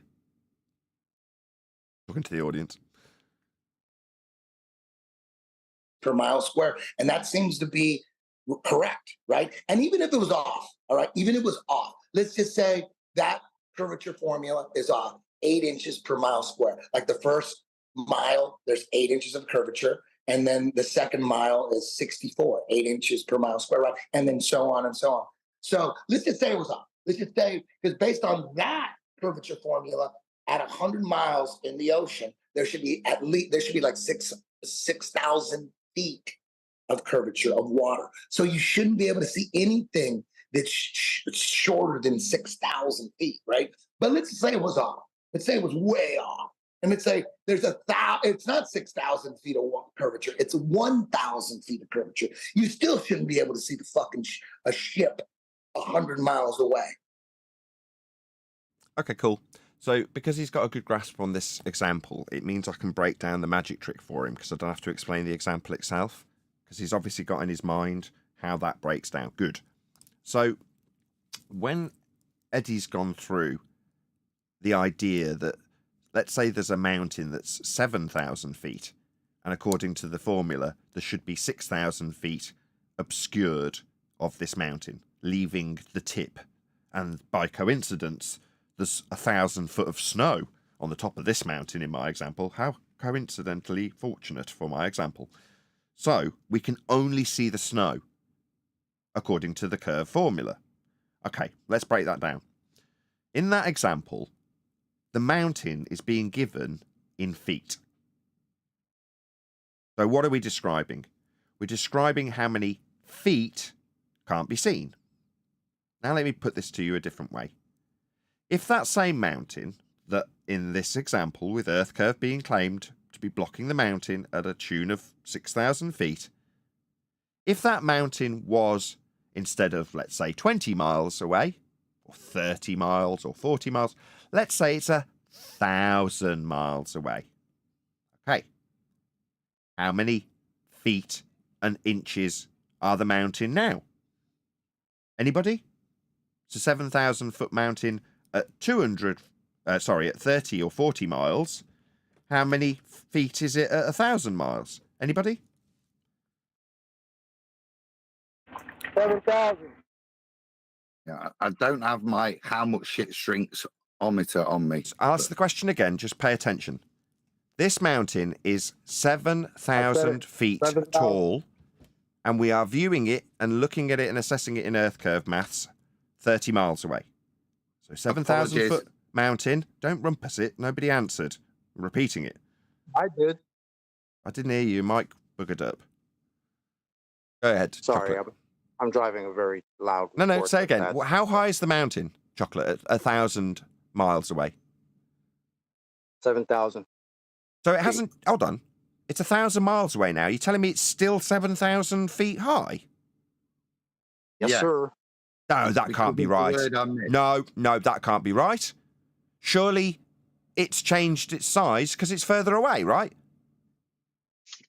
Talking to the audience. Per mile square. And that seems to be correct, right? And even if it was off, all right, even if it was off, let's just say that curvature formula is off 8 inches per mile square. Like the first mile, there's 8 inches of curvature. And then the second mile is 64, 8 inches per mile square, right? And then so on and so on. So let's just say it was off. Let's just say, because based on that curvature formula, at 100 miles in the ocean, there should be like 6,000 feet of curvature of water. So you shouldn't be able to see anything that's shorter than 6,000 feet, right? But let's just say it was off. Let's say it was way off. And let's say there's it's not 6,000 feet of curvature. It's 1,000 feet of curvature. You still shouldn't be able to see the fucking a ship 100 miles away. Okay, cool. So because he's got a good grasp on this example, it means I can break down the magic trick for him because I don't have to explain the example itself because he's obviously got in his mind how that breaks down. Good. So when Eddie's gone through the idea that, let's say there's a mountain that's 7,000 feet, and according to the formula, there should be 6,000 feet obscured of this mountain, leaving the tip. And by coincidence, there's 1,000 foot of snow on the top of this mountain in my example. How coincidentally fortunate for my example. So we can only see the snow according to the curve formula. Okay, let's break that down. In that example, the mountain is being given in feet. So what are we describing? We're describing how many feet can't be seen. Now let me put this to you a different way. If that same mountain, that in this example with Earth curve being claimed to be blocking the mountain at a tune of 6,000 feet, if that mountain was, instead of, let's say, 20 miles away, or 30 miles or 40 miles, let's say it's 1,000 miles away. Okay. How many feet and inches are the mountain now? Anybody? It's a 7,000 foot mountain at 30 or 40 miles. How many feet is it at 1,000 miles? Anybody? 7,000. Yeah, I don't have my how much shit shrinks ometer on me. I'll ask the question again, just pay attention. This mountain is 7,000 feet 7,000. tall, and we are viewing it and looking at it and assessing it in Earth curve maths 30 miles away. So 7,000 Apologies. foot mountain. Don't rumpus it. Nobody answered. I'm repeating it. I did. I didn't hear you. Mike buggered up. Go ahead. Sorry, Chocolate. I'm driving a very loud. No, report say that again. that's How high is the mountain, Chocolate? At 1,000 miles away. 7,000. So it hasn't. Hold on. It's 1,000 miles away now. You're telling me it's still 7,000 feet high? Yes, Yeah. sir. No, that Because can't be of the right. word I missed. No, that can't be right. Surely it's changed its size because it's further away, right?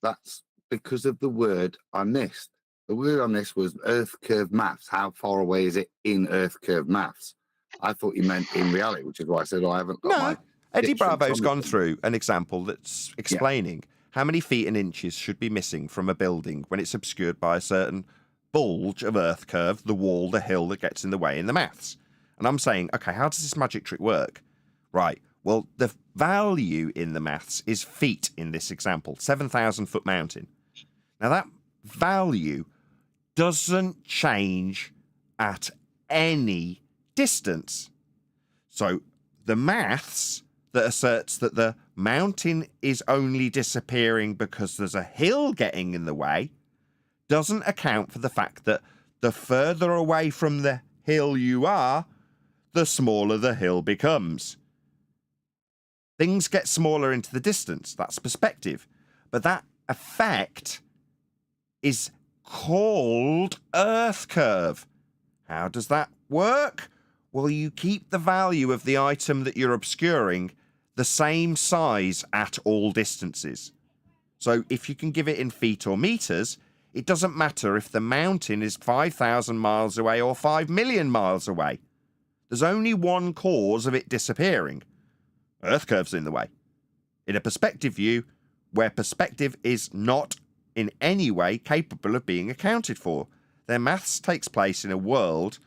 That's because of the word I missed. The word I missed was Earth curve maths. How far away is it in Earth curve maths? I thought you meant in reality, which is why I said I haven't got No. my. Eddie dictionary Bravo's from gone me. through an example that's explaining how many feet and inches should be missing from a building when it's obscured by a certain bulge of Earth curve, the wall, the hill that gets in the way in the maths. And I'm saying, okay, how does this magic trick work? Right. Well, the value in the maths is feet in this example, 7,000 foot mountain. Now, that value doesn't change at any distance. So the maths that asserts that the mountain is only disappearing because there's a hill getting in the way doesn't account for the fact that the further away from the hill you are, the smaller the hill becomes. Things get smaller into the distance. That's perspective. But that effect is called Earth curve. How does that work? Well, you keep the value of the item that you're obscuring the same size at all distances. So if you can give it in feet or meters, it doesn't matter if the mountain is 5,000 miles away or 5 million miles away. There's only one cause of it disappearing. Earth curve's in the way. In a perspective view, where perspective is not in any way capable of being accounted for, their maths takes place in a world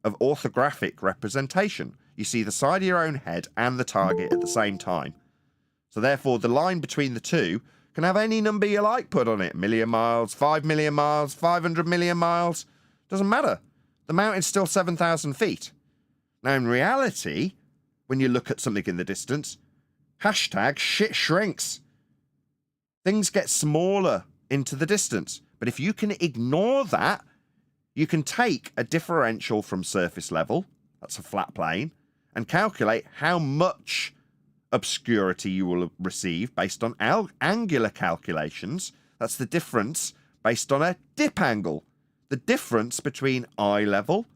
of orthographic representation. You see the side of your own head and the target at the same time. So therefore, the line between the two can have any number you like put on it. 1 million miles, 5 million miles, 500 million miles. Doesn't matter. The mountain's still 7,000 feet. Now, in reality, when you look at something in the distance, hashtag shit shrinks. Things get smaller into the distance. But if you can ignore that, you can take a differential from surface level, that's a flat plane, and calculate how much obscurity you will receive based on angular calculations. That's the difference based on a dip angle. The difference between eye level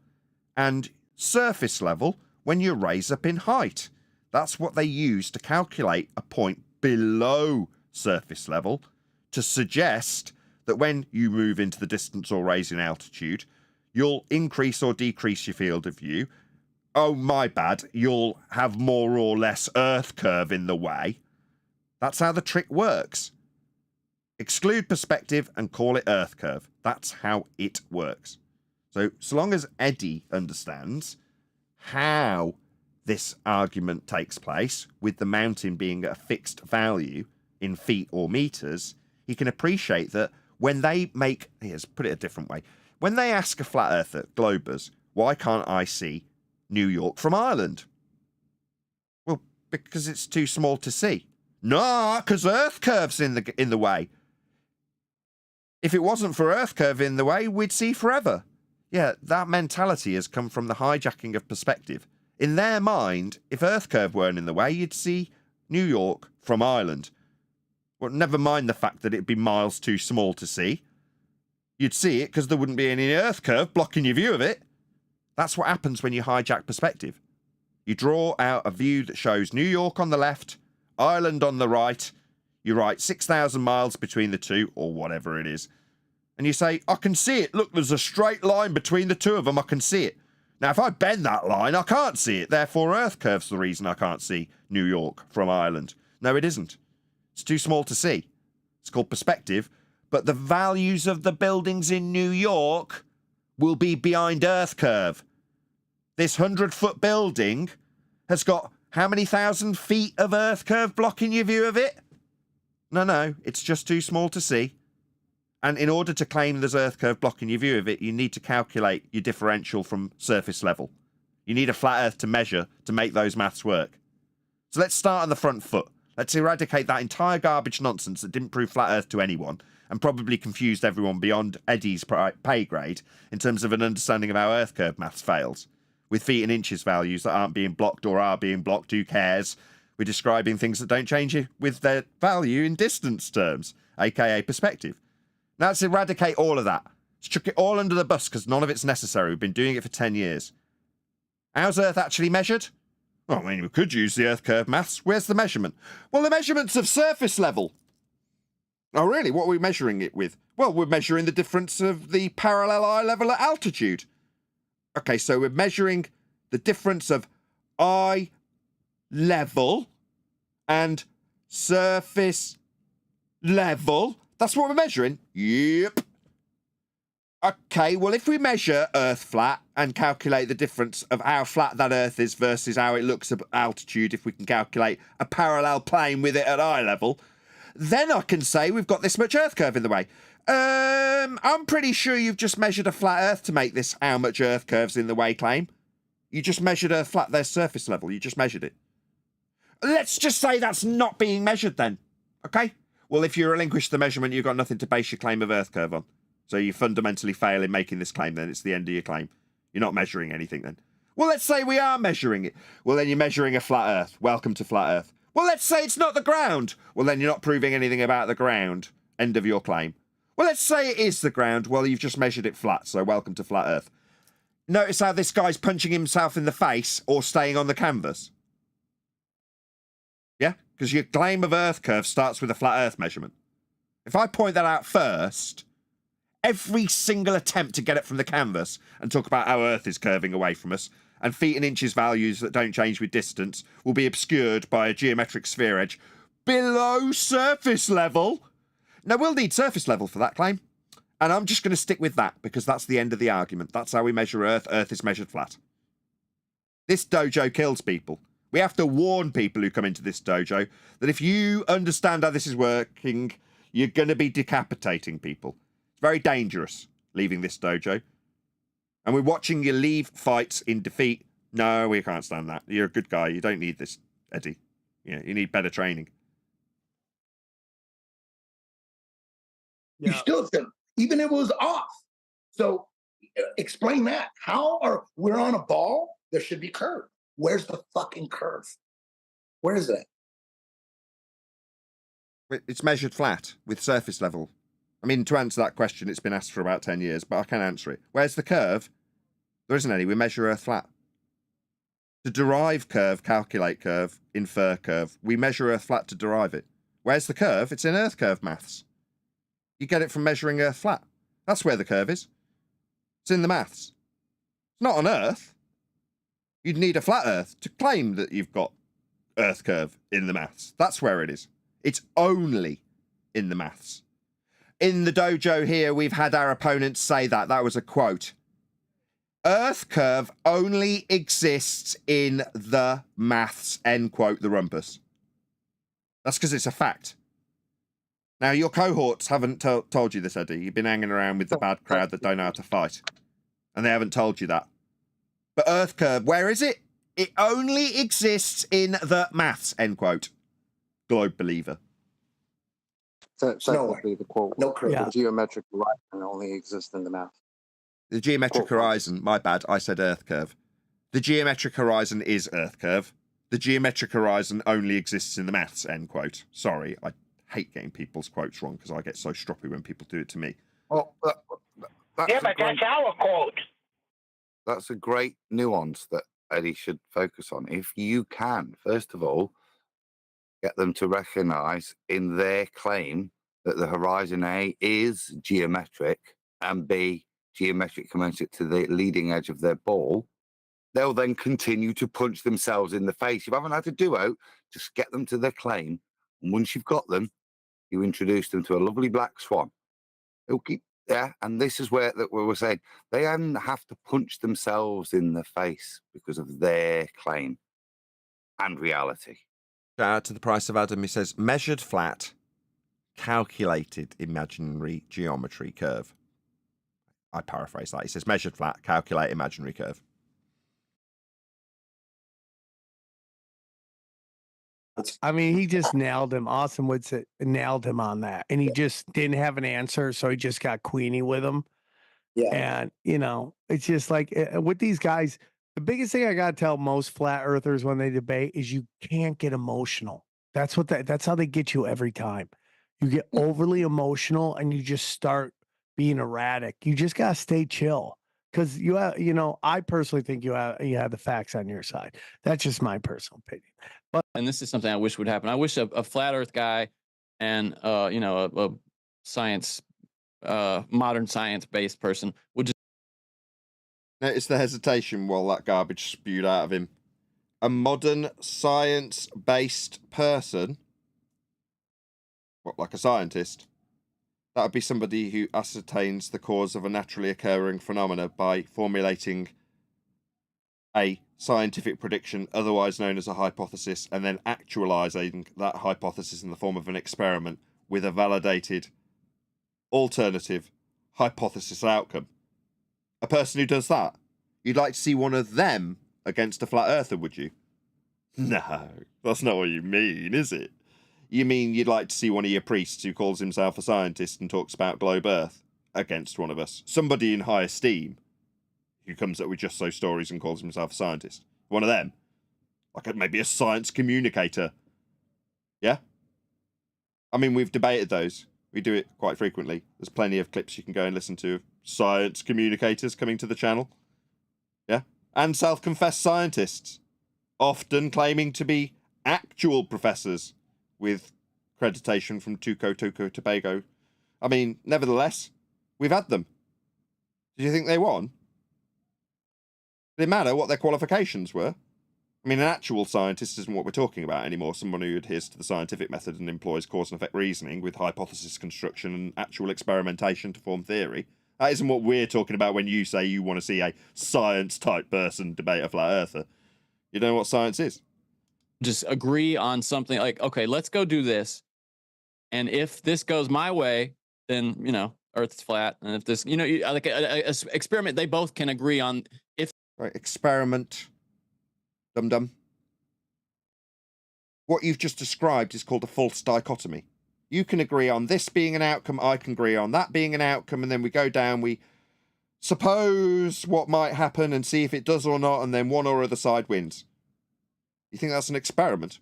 and surface level when you raise up in height. That's what they use to calculate a point below surface level to suggest that when you move into the distance or raise in altitude, you'll increase or decrease your field of view. Oh, my bad, you'll have more or less Earth curve in the way. That's how the trick works. Exclude perspective and call it Earth curve. That's how it works. So long as Eddie understands how this argument takes place, with the mountain being a fixed value in feet or meters, he can appreciate that when they make, here's put it a different way, when they ask a flat earther, Globers, why can't I see New York from Ireland? Well, because it's too small to see. No, because Earth curve's in the way. If it wasn't for Earth curve in the way, we'd see forever. Yeah, that mentality has come from the hijacking of perspective. In their mind, if Earth curve weren't in the way, you'd see New York from Ireland. Well, never mind the fact that it'd be miles too small to see. You'd see it because there wouldn't be any Earth curve blocking your view of it. That's what happens when you hijack perspective. You draw out a view that shows New York on the left, Ireland on the right. You write 6,000 miles between the two, or whatever it is. And you say, I can see it. Look, there's a straight line between the two of them. I can see it. Now, if I bend that line, I can't see it. Therefore, Earth curve's the reason I can't see New York from Ireland. No, it isn't. It's too small to see. It's called perspective. But the values of the buildings in New York will be behind Earth curve. This 100-foot building has got how many thousand feet of Earth curve blocking your view of it? No, it's just too small to see. And in order to claim there's Earth curve blocking your view of it, you need to calculate your differential from surface level. You need a flat Earth to measure to make those maths work. So let's start on the front foot. Let's eradicate that entire garbage nonsense that didn't prove flat Earth to anyone and probably confused everyone beyond Eddie's pay grade in terms of an understanding of how Earth curve maths fails. With feet and inches values that aren't being blocked or are being blocked, who cares? We're describing things that don't change with their value in distance terms, aka perspective. Now let's eradicate all of that. Let's chuck it all under the bus because none of it's necessary. We've been doing it for 10 years. How's Earth actually measured? Well, I mean, we could use the Earth curve maths. Where's the measurement? Well, the measurement's of surface level. Oh, really? What are we measuring it with? Well, we're measuring the difference of the parallel eye level at altitude. Okay, so we're measuring the difference of eye level and surface level. That's what we're measuring? Yep. Okay, well, if we measure Earth flat and calculate the difference of how flat that Earth is versus how it looks at altitude, if we can calculate a parallel plane with it at eye level, then I can say we've got this much Earth curve in the way. I'm pretty sure you've just measured a flat Earth to make this how much Earth curve's in the way claim. You just measured Earth flat, their surface level. You just measured it. Let's just say that's not being measured then. Okay? Well, if you relinquish the measurement, you've got nothing to base your claim of Earth curve on. So you fundamentally fail in making this claim then. It's the end of your claim. You're not measuring anything then. Well, let's say we are measuring it. Well, then you're measuring a flat Earth. Welcome to flat Earth. Well, let's say it's not the ground. Well, then you're not proving anything about the ground. End of your claim. Well, let's say it is the ground. Well, you've just measured it flat, so welcome to flat Earth. Notice how this guy's punching himself in the face or staying on the canvas. Yeah? Because your claim of Earth curve starts with a flat Earth measurement. If I point that out first, every single attempt to get it from the canvas and talk about how Earth is curving away from us and feet and inches values that don't change with distance will be obscured by a geometric sphere edge below surface level. Now, we'll need surface level for that claim. And I'm just going to stick with that because that's the end of the argument. That's how we measure Earth. Earth is measured flat. This dojo kills people. We have to warn people who come into this dojo that if you understand how this is working, you're going to be decapitating people. It's very dangerous leaving this dojo. And we're watching you leave fights in defeat. No, we can't stand that. You're a good guy. You don't need this, Eddie. Yeah, you need better training. You still said, even if it was off. So explain that. We're on a ball, there should be curve. Where's the fucking curve? Where is that? It's measured flat with surface level. I mean, to answer that question, it's been asked for about 10 years, but I can answer it. Where's the curve? There isn't any. We measure Earth flat. To derive curve, calculate curve, infer curve, we measure Earth flat to derive it. Where's the curve? It's in Earth curve maths. You get it from measuring Earth flat. That's where the curve is. It's in the maths. It's not on Earth. You'd need a flat Earth to claim that you've got Earth curve in the maths. That's where it is. It's only in the maths. In the dojo here, we've had our opponents say that. That was a quote. Earth curve only exists in the maths, end quote, the rumpus. That's because it's a fact. Now, your cohorts haven't told you this, Eddie. You've been hanging around with the bad crowd that don't know how to fight. And they haven't told you that. But Earth curve, where is it? It only exists in the maths, end quote. Globe believer. Technically, the quote, no curve. the geometric horizon only exists in the math. The geometric horizon, my bad, I said Earth curve. The geometric horizon is Earth curve. The geometric horizon only exists in the maths, end quote. Sorry, I hate getting people's quotes wrong because I get so stroppy when people do it to me. Well, Yeah, but that's our quote. That's a great nuance that Eddie should focus on. If you can, first of all, get them to recognize in their claim that the horizon A is geometric and B, geometric commensurate to the leading edge of their ball, they'll then continue to punch themselves in the face. You haven't had to do it, just get them to their claim. And once you've got them, you introduce them to a lovely black swan. They'll keep there. And this is where that we were saying they have to punch themselves in the face because of their claim and reality. Shout out to the price of Adam. He says, measured flat, calculated imaginary geometry curve. I paraphrase that. He says, measured flat, calculate imaginary curve. I mean, he just nailed him. Austin Witit nailed him on that. And he just didn't have an answer. So he just got queenie with him. Yeah. And, you know, it's just like with these guys, the biggest thing I got to tell most flat earthers when they debate is you can't get emotional. That's how they get you every time. You get overly emotional and you just start being erratic. You just got to stay chill. Because I personally think you have the facts on your side. That's just my personal opinion. But and this is something I wish would happen. I wish a flat Earth guy and a science, modern science based person would just notice the hesitation while that garbage spewed out of him. A modern science based person, what, like a scientist? That would be somebody who ascertains the cause of a naturally occurring phenomena by formulating a scientific prediction, otherwise known as a hypothesis, and then actualizing that hypothesis in the form of an experiment with a validated alternative hypothesis outcome. A person who does that, you'd like to see one of them against a flat earther, would you? No, that's not what you mean, is it? You mean you'd like to see one of your priests who calls himself a scientist and talks about globe Earth against one of us? Somebody in high esteem who comes up with just so stories and calls himself a scientist. One of them. Like maybe a science communicator. Yeah? I mean, we've debated those. We do it quite frequently. There's plenty of clips you can go and listen to of science communicators coming to the channel. Yeah? And self-confessed scientists. Often claiming to be actual professors with accreditation from Tobago. I mean, nevertheless, we've had them. Did you think they won? Did it matter what their qualifications were? I mean, an actual scientist isn't what we're talking about anymore. Someone who adheres to the scientific method and employs cause and effect reasoning with hypothesis construction and actual experimentation to form theory. That isn't what we're talking about when you say you want to see a science-type person debate a flat earther. You know what science is? just agree on something like, okay, let's go do this. And if this goes my way, then, Earth's flat. And if this, like a experiment, they both can agree on if. Right, experiment. Dum-dum. What you've just described is called a false dichotomy. You can agree on this being an outcome, I can agree on that being an outcome, and then we go down, we suppose what might happen and see if it does or not, and then one or other side wins. You think that's an experiment?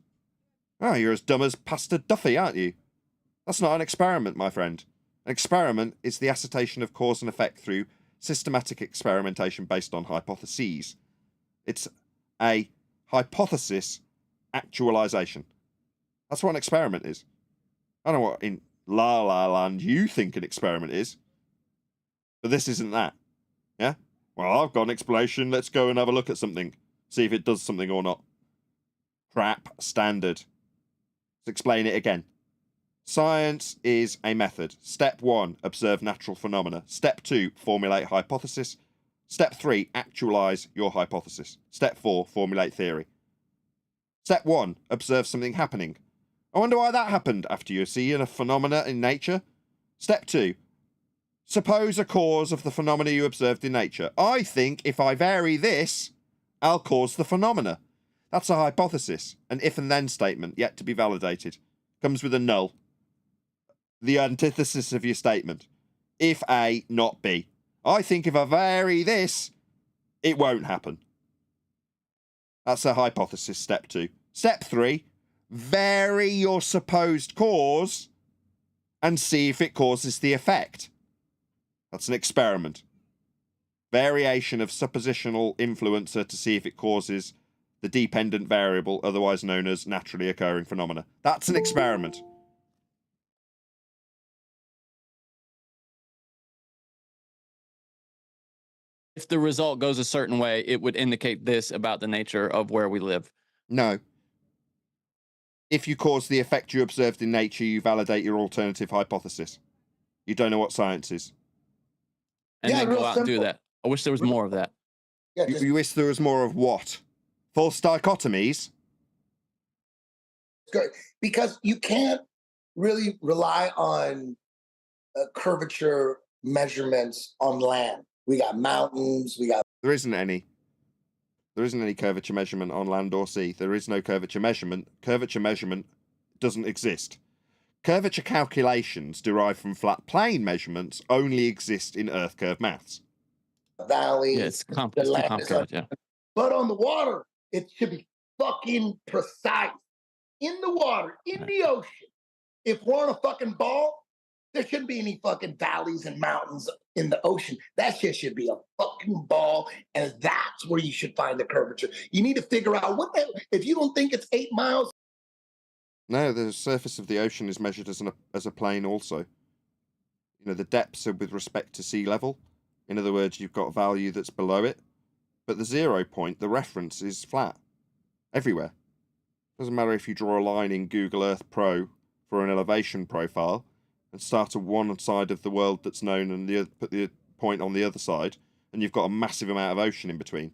Oh, you're as dumb as Pastor Duffy, aren't you? That's not an experiment, my friend. An experiment is the assertion of cause and effect through systematic experimentation based on hypotheses. It's a hypothesis actualization. That's what an experiment is. I don't know what in La La Land you think an experiment is, but this isn't that. Yeah? Well, I've got an explanation. Let's go and have a look at something. See if it does something or not. Crap standard. Let's explain it again. Science is a method. Step 1, observe natural phenomena. Step 2, formulate hypothesis. Step 3, actualize your hypothesis. Step 4, formulate theory. Step 1, observe something happening. I wonder why that happened after you see a phenomena in nature. Step 2, suppose a cause of the phenomena you observed in nature. I think if I vary this, I'll cause the phenomena. That's a hypothesis, an if and then statement yet to be validated. Comes with a null. The antithesis of your statement. If A, not B. I think if I vary this, it won't happen. That's a hypothesis, step 2. Step 3, vary your supposed cause and see if it causes the effect. That's an experiment. Variation of suppositional influencer to see if it causes the dependent variable, otherwise known as naturally occurring phenomena. That's an experiment. If the result goes a certain way, it would indicate this about the nature of where we live. No. If you cause the effect you observed in nature, you validate your alternative hypothesis. You don't know what science is. And then go out and do that. I wish there was more of that. Yeah, You wish there was more of what? False dichotomies? good because you can't really rely on curvature measurements on land. We got mountains. We got. There isn't any. There isn't any curvature measurement on land or sea. There is no curvature measurement. Curvature measurement doesn't exist. Curvature calculations derived from flat plane measurements only exist in Earth curve maths. Valleys, Yeah, it's, the it's too land is complicated. Yeah. but on the water, it should be fucking precise. In the water, in the ocean, if we're on a fucking ball, there shouldn't be any fucking valleys and mountains in the ocean. That shit should be a fucking ball, and that's where you should find the curvature. You need to figure out what the, if you don't think it's 8 miles. No, the surface of the ocean is measured as a plane also. You know, the depths are with respect to sea level. In other words, you've got a value that's below it. But the 0 point, the reference, is flat everywhere. Doesn't matter if you draw a line in Google Earth Pro for an elevation profile and start at one side of the world that's known and put the point on the other side, and you've got a massive amount of ocean in between.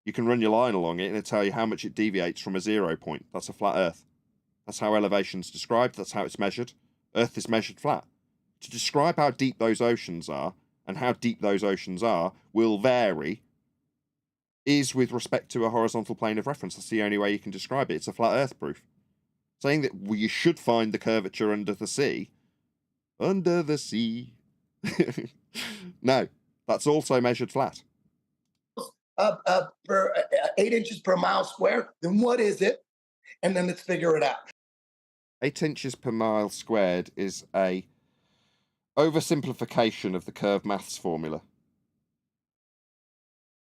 You can run your line along it and it'll tell you how much it deviates from a 0 point. That's a flat Earth. That's how elevation's described. That's how it's measured. Earth is measured flat. To describe how deep those oceans are, and how deep those oceans are will vary, is with respect to a horizontal plane of reference. That's the only way you can describe it. It's a flat Earth proof. Saying that you should find the curvature under the sea. Under the sea. No, that's also measured flat. Per 8 inches per mile square, then what is it? And then let's figure it out. 8 inches per mile squared is a oversimplification of the curve maths formula.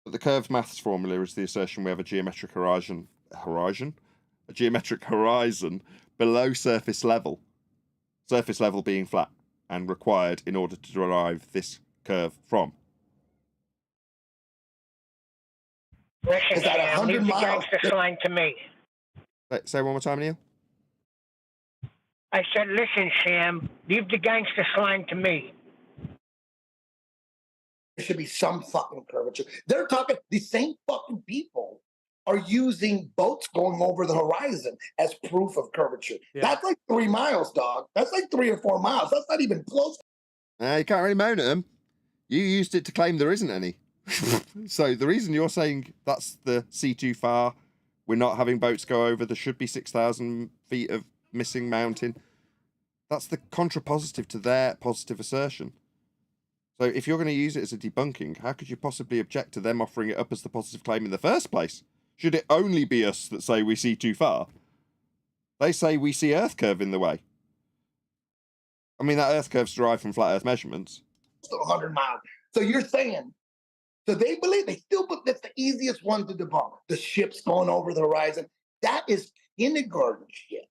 But the curve maths formula is the assertion we have a geometric horizon below surface level being flat and required in order to derive this curve from. Listen, Is that Sam, 100 leave the miles? gangster slang to me. Say one more time, Neil. I said, listen, Sam, leave the gangster slang to me. There should be some fucking curvature. They're talking, these same fucking people are using boats going over the horizon as proof of curvature. Yeah. That's like 3 miles, dog. That's like 3 or 4 miles. That's not even close. You can't really moan at them. You used it to claim there isn't any. So the reason you're saying that's the sea too far, we're not having boats go over, there should be 6,000 feet of missing mountain, that's the contrapositive to their positive assertion. So if you're going to use it as a debunking, how could you possibly object to them offering it up as the positive claim in the first place? Should it only be us that say we see too far? They say we see Earth curve in the way. I mean, that Earth curve's derived from flat Earth measurements. Still 100 miles. So you're saying, so they believe, they still, but that's the easiest one to debunk. The ships going over the horizon. That is kindergarten shit.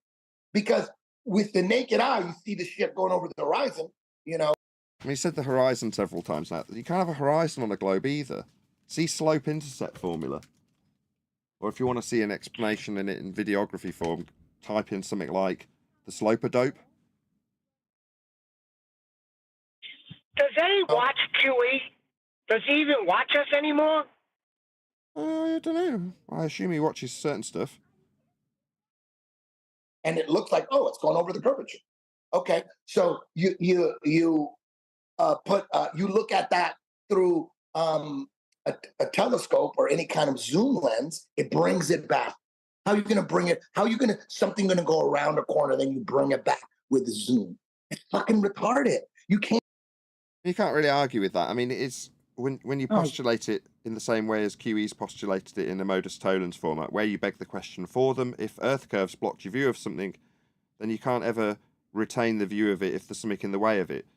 Because with the naked eye, you see the ship going over the horizon, you know. I mean, he said the horizon several times now. You can't have a horizon on a globe either. See slope intercept formula. Or if you want to see an explanation in it in videography form, type in something like the slope-a-dope. Does he watch QE? Does he even watch us anymore? I don't know. I assume he watches certain stuff. And it looks like, oh, it's going over the curvature. Okay, so you look at that through a telescope or any kind of zoom lens. It brings it back. How are you going to bring it? How are you going to something going to go around a corner, then you bring it back with the zoom? It's fucking retarded. You can't really argue with that. I mean, it's when you postulate it in the same way as QE's postulated it in the modus tollens format, where you beg the question for them. If Earth curves blocked your view of something, then you can't ever retain the view of it if there's something in the way of it.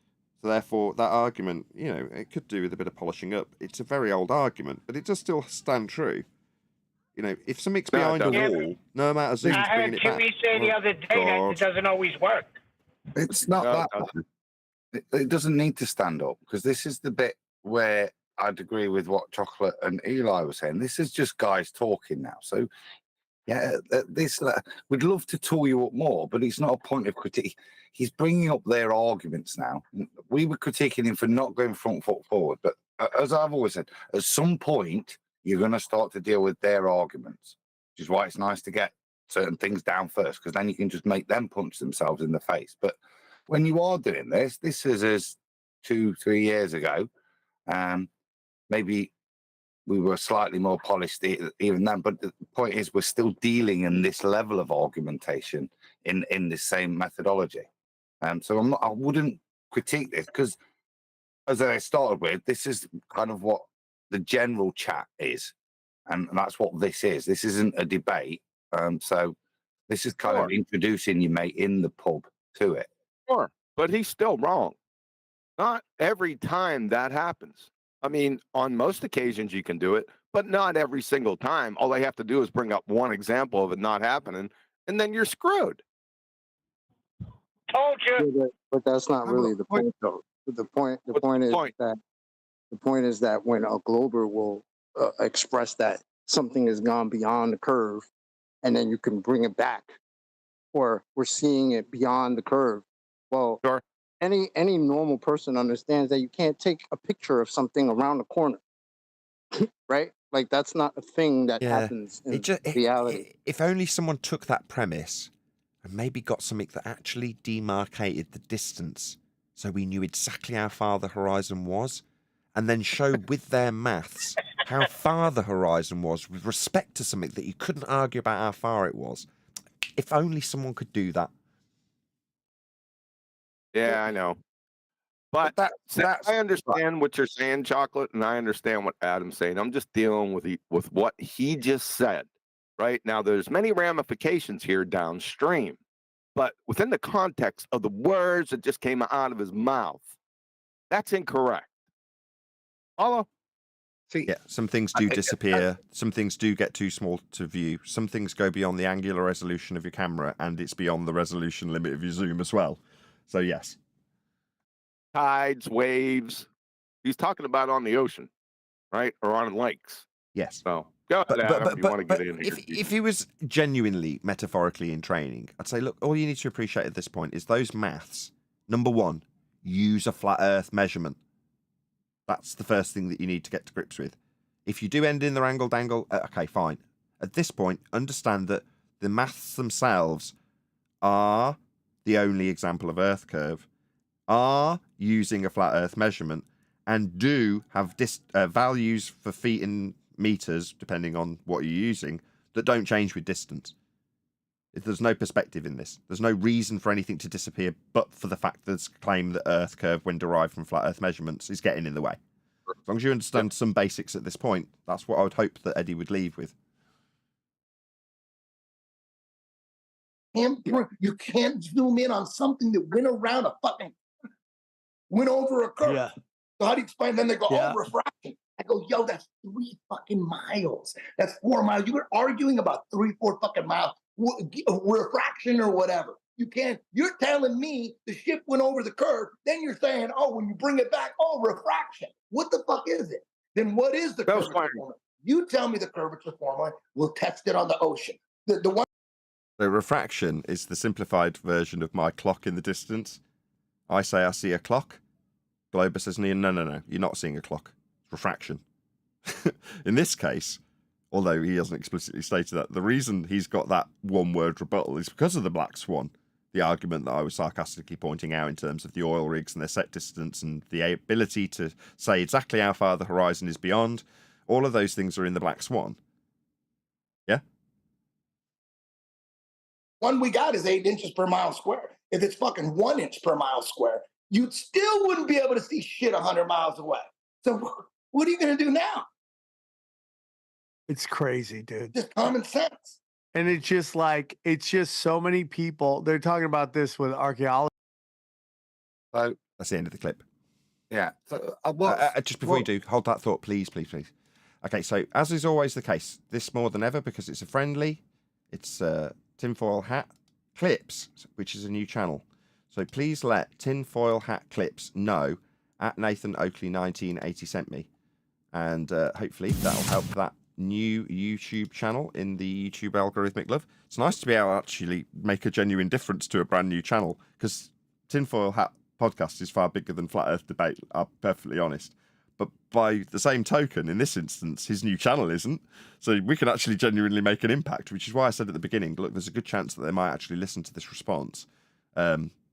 So therefore, that argument, you know, it could do with a bit of polishing up. It's a very old argument, but it does still stand true. You know, if something's behind a wall, no amount of zoom to bring it back. I heard QE say the other day that it doesn't always work. It's not that bad. It doesn't need to stand up, because this is the bit where I'd agree with what Chocolate and Eli were saying. This is just guys talking now. So, yeah, we'd love to tool you up more, but it's not a point of critique. He's bringing up their arguments now. We were critiquing him for not going front foot forward, but as I've always said, at some point, you're going to start to deal with their arguments, which is why it's nice to get certain things down first, because then you can just make them punch themselves in the face. But when you are doing this is as 2-3 years ago, maybe we were slightly more polished even then. But the point is, we're still dealing in this level of argumentation in this same methodology. So I wouldn't critique this, because as I started with, this is kind of what the general chat is, and that's what this is. This isn't a debate. So this is kind of introducing you, mate, in the pub to it. Sure, but he's still wrong. Not every time that happens. I mean, on most occasions you can do it, but not every single time. All they have to do is bring up one example of it not happening, and then you're screwed. Told you. But that's not really the point, though. The point is that when a glober will express that something has gone beyond the curve, and then you can bring it back, or we're seeing it beyond the curve. Well, sure. Any normal person understands that you can't take a picture of something around the corner, right? Like, that's not a thing that happens in reality. If only someone took that premise and maybe got something that actually demarcated the distance, so we knew exactly how far the horizon was, and then showed with their maths how far the horizon was with respect to something that you couldn't argue about how far it was. If only someone could do that. Yeah, I know. But I understand what you're saying, Chocolate, and I understand what Adam's saying. I'm just dealing with what he just said. Right now, there's many ramifications here downstream, but within the context of the words that just came out of his mouth, that's incorrect. Follow? Yeah, some things do disappear. Some things do get too small to view. Some things go beyond the angular resolution of your camera, and it's beyond the resolution limit of your zoom as well. So yes. Tides, waves. He's talking about on the ocean, right? Or on lakes. Yes. So go ahead, Adam, if you want to get in here. If he was genuinely metaphorically in training, I'd say, look, all you need to appreciate at this point is those maths. Number one, use a flat Earth measurement. That's the first thing that you need to get to grips with. If you do end in the angled angle, okay, fine. At this point, understand that the maths themselves are the only example of Earth curve, are using a flat Earth measurement, and do have values for feet and meters, depending on what you're using, that don't change with distance. There's no perspective in this. There's no reason for anything to disappear but for the fact that there's a claim that Earth curve, when derived from flat Earth measurements, is getting in the way. As long as you understand some basics at this point, that's what I would hope that Eddie would leave with. You can't zoom in on something that went around went over a curve. Yeah. So how do you explain? Then they go, oh, refraction. I go, yo, that's 3 fucking miles. That's 4 miles. You were arguing about 3-4 fucking miles, refraction or whatever. You can't. You're telling me the ship went over the curve. Then you're saying, oh, when you bring it back, oh, refraction. What the fuck is it? Then what is the curvature formula? You tell me the curvature formula. We'll test it on the ocean. The one. So refraction is the simplified version of my clock in the distance. I say I see a clock. Glober says, no, you're not seeing a clock. It's refraction. In this case, although he hasn't explicitly stated that, the reason he's got that one-word rebuttal is because of the black swan, the argument that I was sarcastically pointing out in terms of the oil rigs and their set distance and the ability to say exactly how far the horizon is beyond. All of those things are in the black swan. Yeah? One we got is 8 inches per mile square. If it's fucking 1 inch per mile square, you still wouldn't be able to see shit 100 miles away. So what are you going to do now? It's crazy, dude. Just common sense. And it's just like, it's just so many people. They're talking about this with archaeology. So that's the end of the clip. Yeah. So, just before you do, hold that thought, please. Okay, so as is always the case, this more than ever, because it's a friendly, it's Tinfoilhat Clips, which is a new channel. So please let Tinfoilhat Clips know at Nathan Oakley 1980 sent me. And hopefully that'll help that new YouTube channel in the YouTube algorithmic love. It's nice to be able to actually make a genuine difference to a brand new channel, because Tinfoilhat podcast is far bigger than Flat Earth Debate, I'm perfectly honest. But by the same token, in this instance, his new channel isn't. So we can actually genuinely make an impact, which is why I said at the beginning, look, there's a good chance that they might actually listen to this response,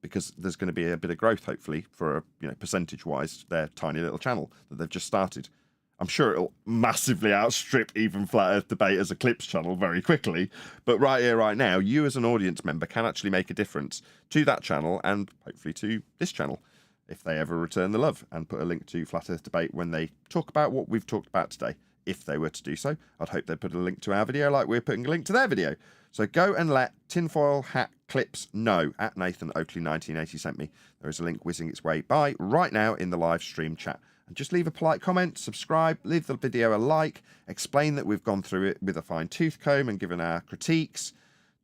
because there's going to be a bit of growth, hopefully, for, percentage-wise, their tiny little channel that they've just started. I'm sure it'll massively outstrip even Flat Earth Debate as a clips channel very quickly. But right here, right now, you as an audience member can actually make a difference to that channel and hopefully to this channel if they ever return the love and put a link to Flat Earth Debate when they talk about what we've talked about today. If they were to do so, I'd hope they'd put a link to our video like we're putting a link to their video. So go and let Tinfoilhat Clips know at Nathan Oakley 1980 sent me. There is a link whizzing its way by right now in the live stream chat. And just leave a polite comment, subscribe, leave the video a like, explain that we've gone through it with a fine tooth comb and given our critiques,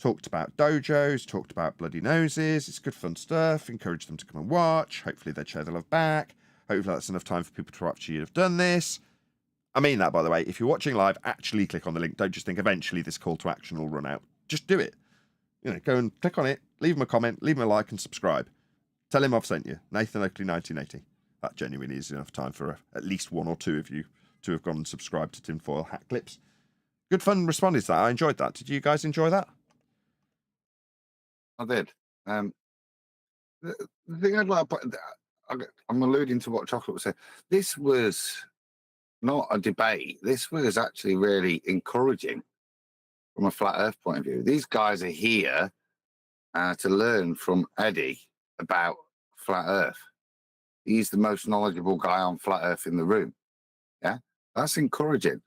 talked about dojos, talked about bloody noses. It's good fun stuff. Encourage them to come and watch. Hopefully they'd share the love back. Hopefully that's enough time for people to actually have done this. I mean that, by the way. If you're watching live, actually click on the link. Don't just think eventually this call to action will run out. Just do it. You know, go and click on it, leave him a comment, leave him a like and subscribe. Tell him I've sent you. Nathan Oakley 1980. That genuinely is enough time for at least one or two of you to have gone and subscribed to Tinfoilhat Clips. Good fun responding to that. I enjoyed that. Did you guys enjoy that? I did. The thing I'd like, I'm alluding to what Chocolate was saying. This was not a debate. This was actually really encouraging from a flat Earth point of view. These guys are here to learn from Eddie about flat Earth. He's the most knowledgeable guy on flat Earth in the room. Yeah, that's encouraging,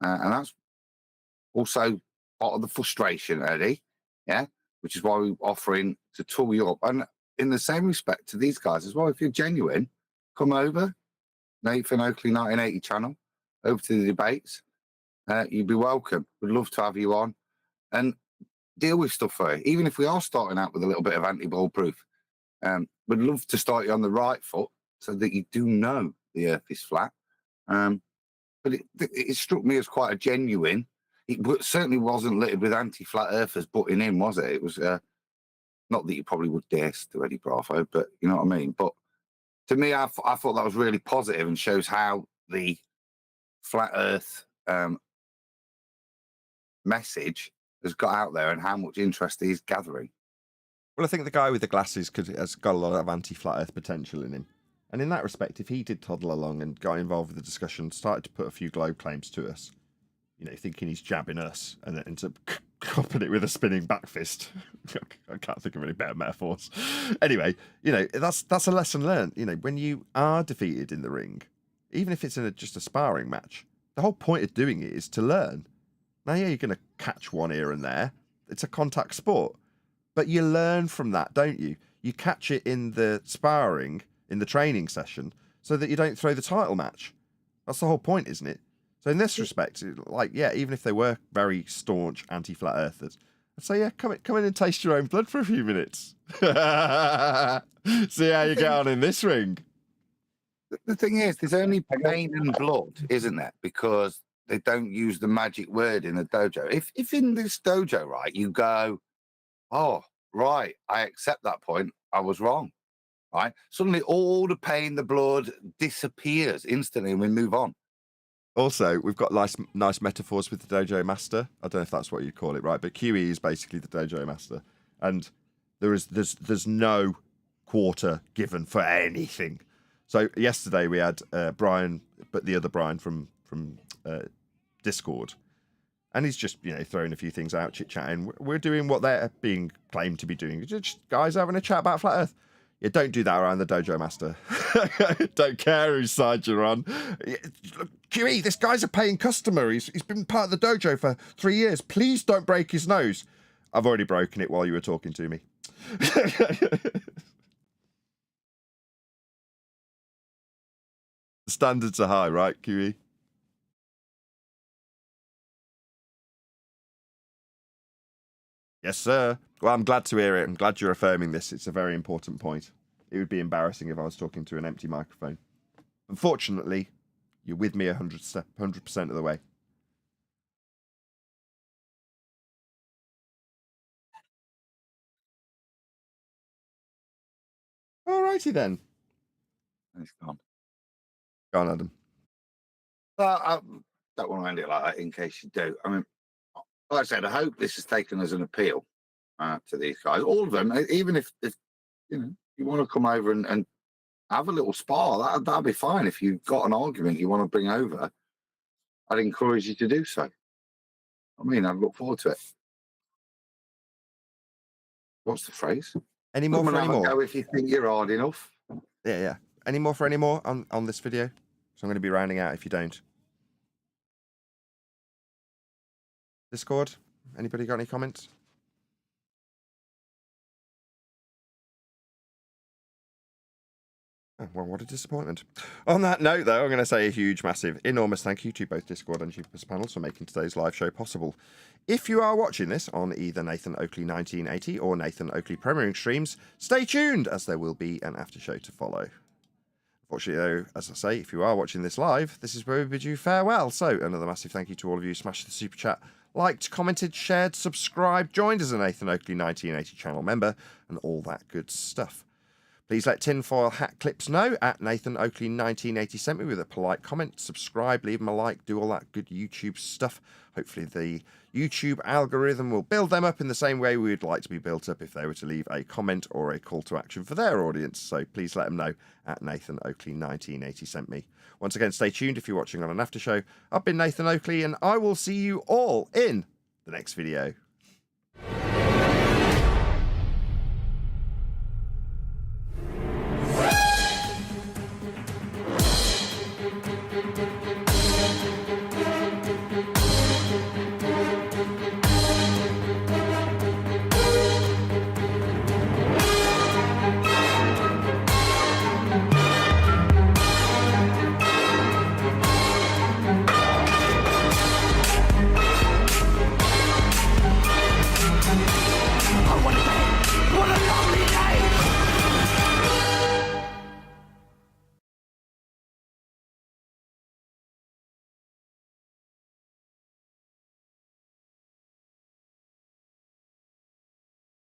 and that's also part of the frustration, Eddie. Yeah, which is why we're offering to tool you up. And in the same respect to these guys as well, if you're genuine, come over, Nathan Oakley 1980 channel, over to the debates. You'd be welcome. We'd love to have you on and deal with stuff for you. Even if we are starting out with a little bit of anti-bulletproof, we'd love to start you on the right foot so that you do know the Earth is flat. But it struck me as quite a genuine. It certainly wasn't littered with anti-flat earthers butting in, was it? It was not that you probably would dare to Eddie Bravo, but you know what I mean. But to me, I thought that was really positive and shows how the flat Earth message has got out there and how much interest he's gathering. Well, I think the guy with the glasses has got a lot of anti-flat Earth potential in him. And in that respect, if he did toddle along and got involved with the discussion, started to put a few globe claims to us, you know, thinking he's jabbing us and then ends up copping it with a spinning back fist. I can't think of any better metaphors. Anyway, you know, that's a lesson learned. You know, when you are defeated in the ring, even if it's in just a sparring match, the whole point of doing it is to learn. Now, yeah, you're going to catch one here and there. It's a contact sport. But you learn from that, don't you? You catch it in the sparring, in the training session, so that you don't throw the title match. That's the whole point, isn't it? So in this respect, like, yeah, even if they were very staunch anti-flat earthers, I'd say, yeah, come in and taste your own blood for a few minutes. See how you get on in this ring. The thing is, there's only pain and blood, isn't there? Because they don't use the magic word in the dojo. If in this dojo, right, you go, oh, right, I accept that point. I was wrong, right? Suddenly all the pain, the blood disappears instantly and we move on. Also, we've got nice metaphors with the dojo master. I don't know if that's what you call it, right? But QE is basically the dojo master. And there's no quarter given for anything. So yesterday we had Brian, but the other Brian from Discord. And he's just, you know, throwing a few things out, chit-chatting. We're doing what they're being claimed to be doing. Just guys having a chat about flat Earth. Yeah, don't do that around the dojo master. Don't care whose side you're on. QE, this guy's a paying customer. He's been part of the dojo for 3 years. Please don't break his nose. I've already broken it while you were talking to me. The standards are high, right, QE? Yes, sir. Well, I'm glad to hear it. I'm glad you're affirming this. It's a very important point. It would be embarrassing if I was talking to an empty microphone. Unfortunately, you're with me 100% of the way. Alrighty then. It's gone. Go on, Adam. I don't want to end it like that in case you do. I mean, like I said, I hope this is taken as an appeal to these guys. All of them, even if you know, you want to come over and have a little spar, that'd be fine. If you've got an argument you want to bring over, I'd encourage you to do so. I mean, I'd look forward to it. What's the phrase? Any more for any more? Go if you think you're hard enough. Yeah, yeah. Any more for any more on this video? So I'm going to be rounding out if you don't. Discord, anybody got any comments? Oh, well, what a disappointment. On that note, though, I'm going to say a huge, massive, enormous thank you to both Discord and Jupiter's panels for making today's live show possible. If you are watching this on either Nathan Oakley 1980 or Nathan Oakley premiering streams, stay tuned, as there will be an after show to follow. Unfortunately, though, as I say, if you are watching this live, this is where we bid you farewell. So, another massive thank you to all of you. Smashed the super chat, liked, commented, shared, subscribed, joined as a Nathan Oakley 1980 channel member, and all that good stuff. Please let Tinfoilhat Clips know at Nathan Oakley 1980 sent me with a polite comment. Subscribe, leave them a like, do all that good YouTube stuff. Hopefully the YouTube algorithm will build them up in the same way we would like to be built up if they were to leave a comment or a call to action for their audience. So please let them know at Nathan Oakley 1980 sent me. Once again, stay tuned if you're watching on an after show. I've been Nathan Oakley, and I will see you all in the next video.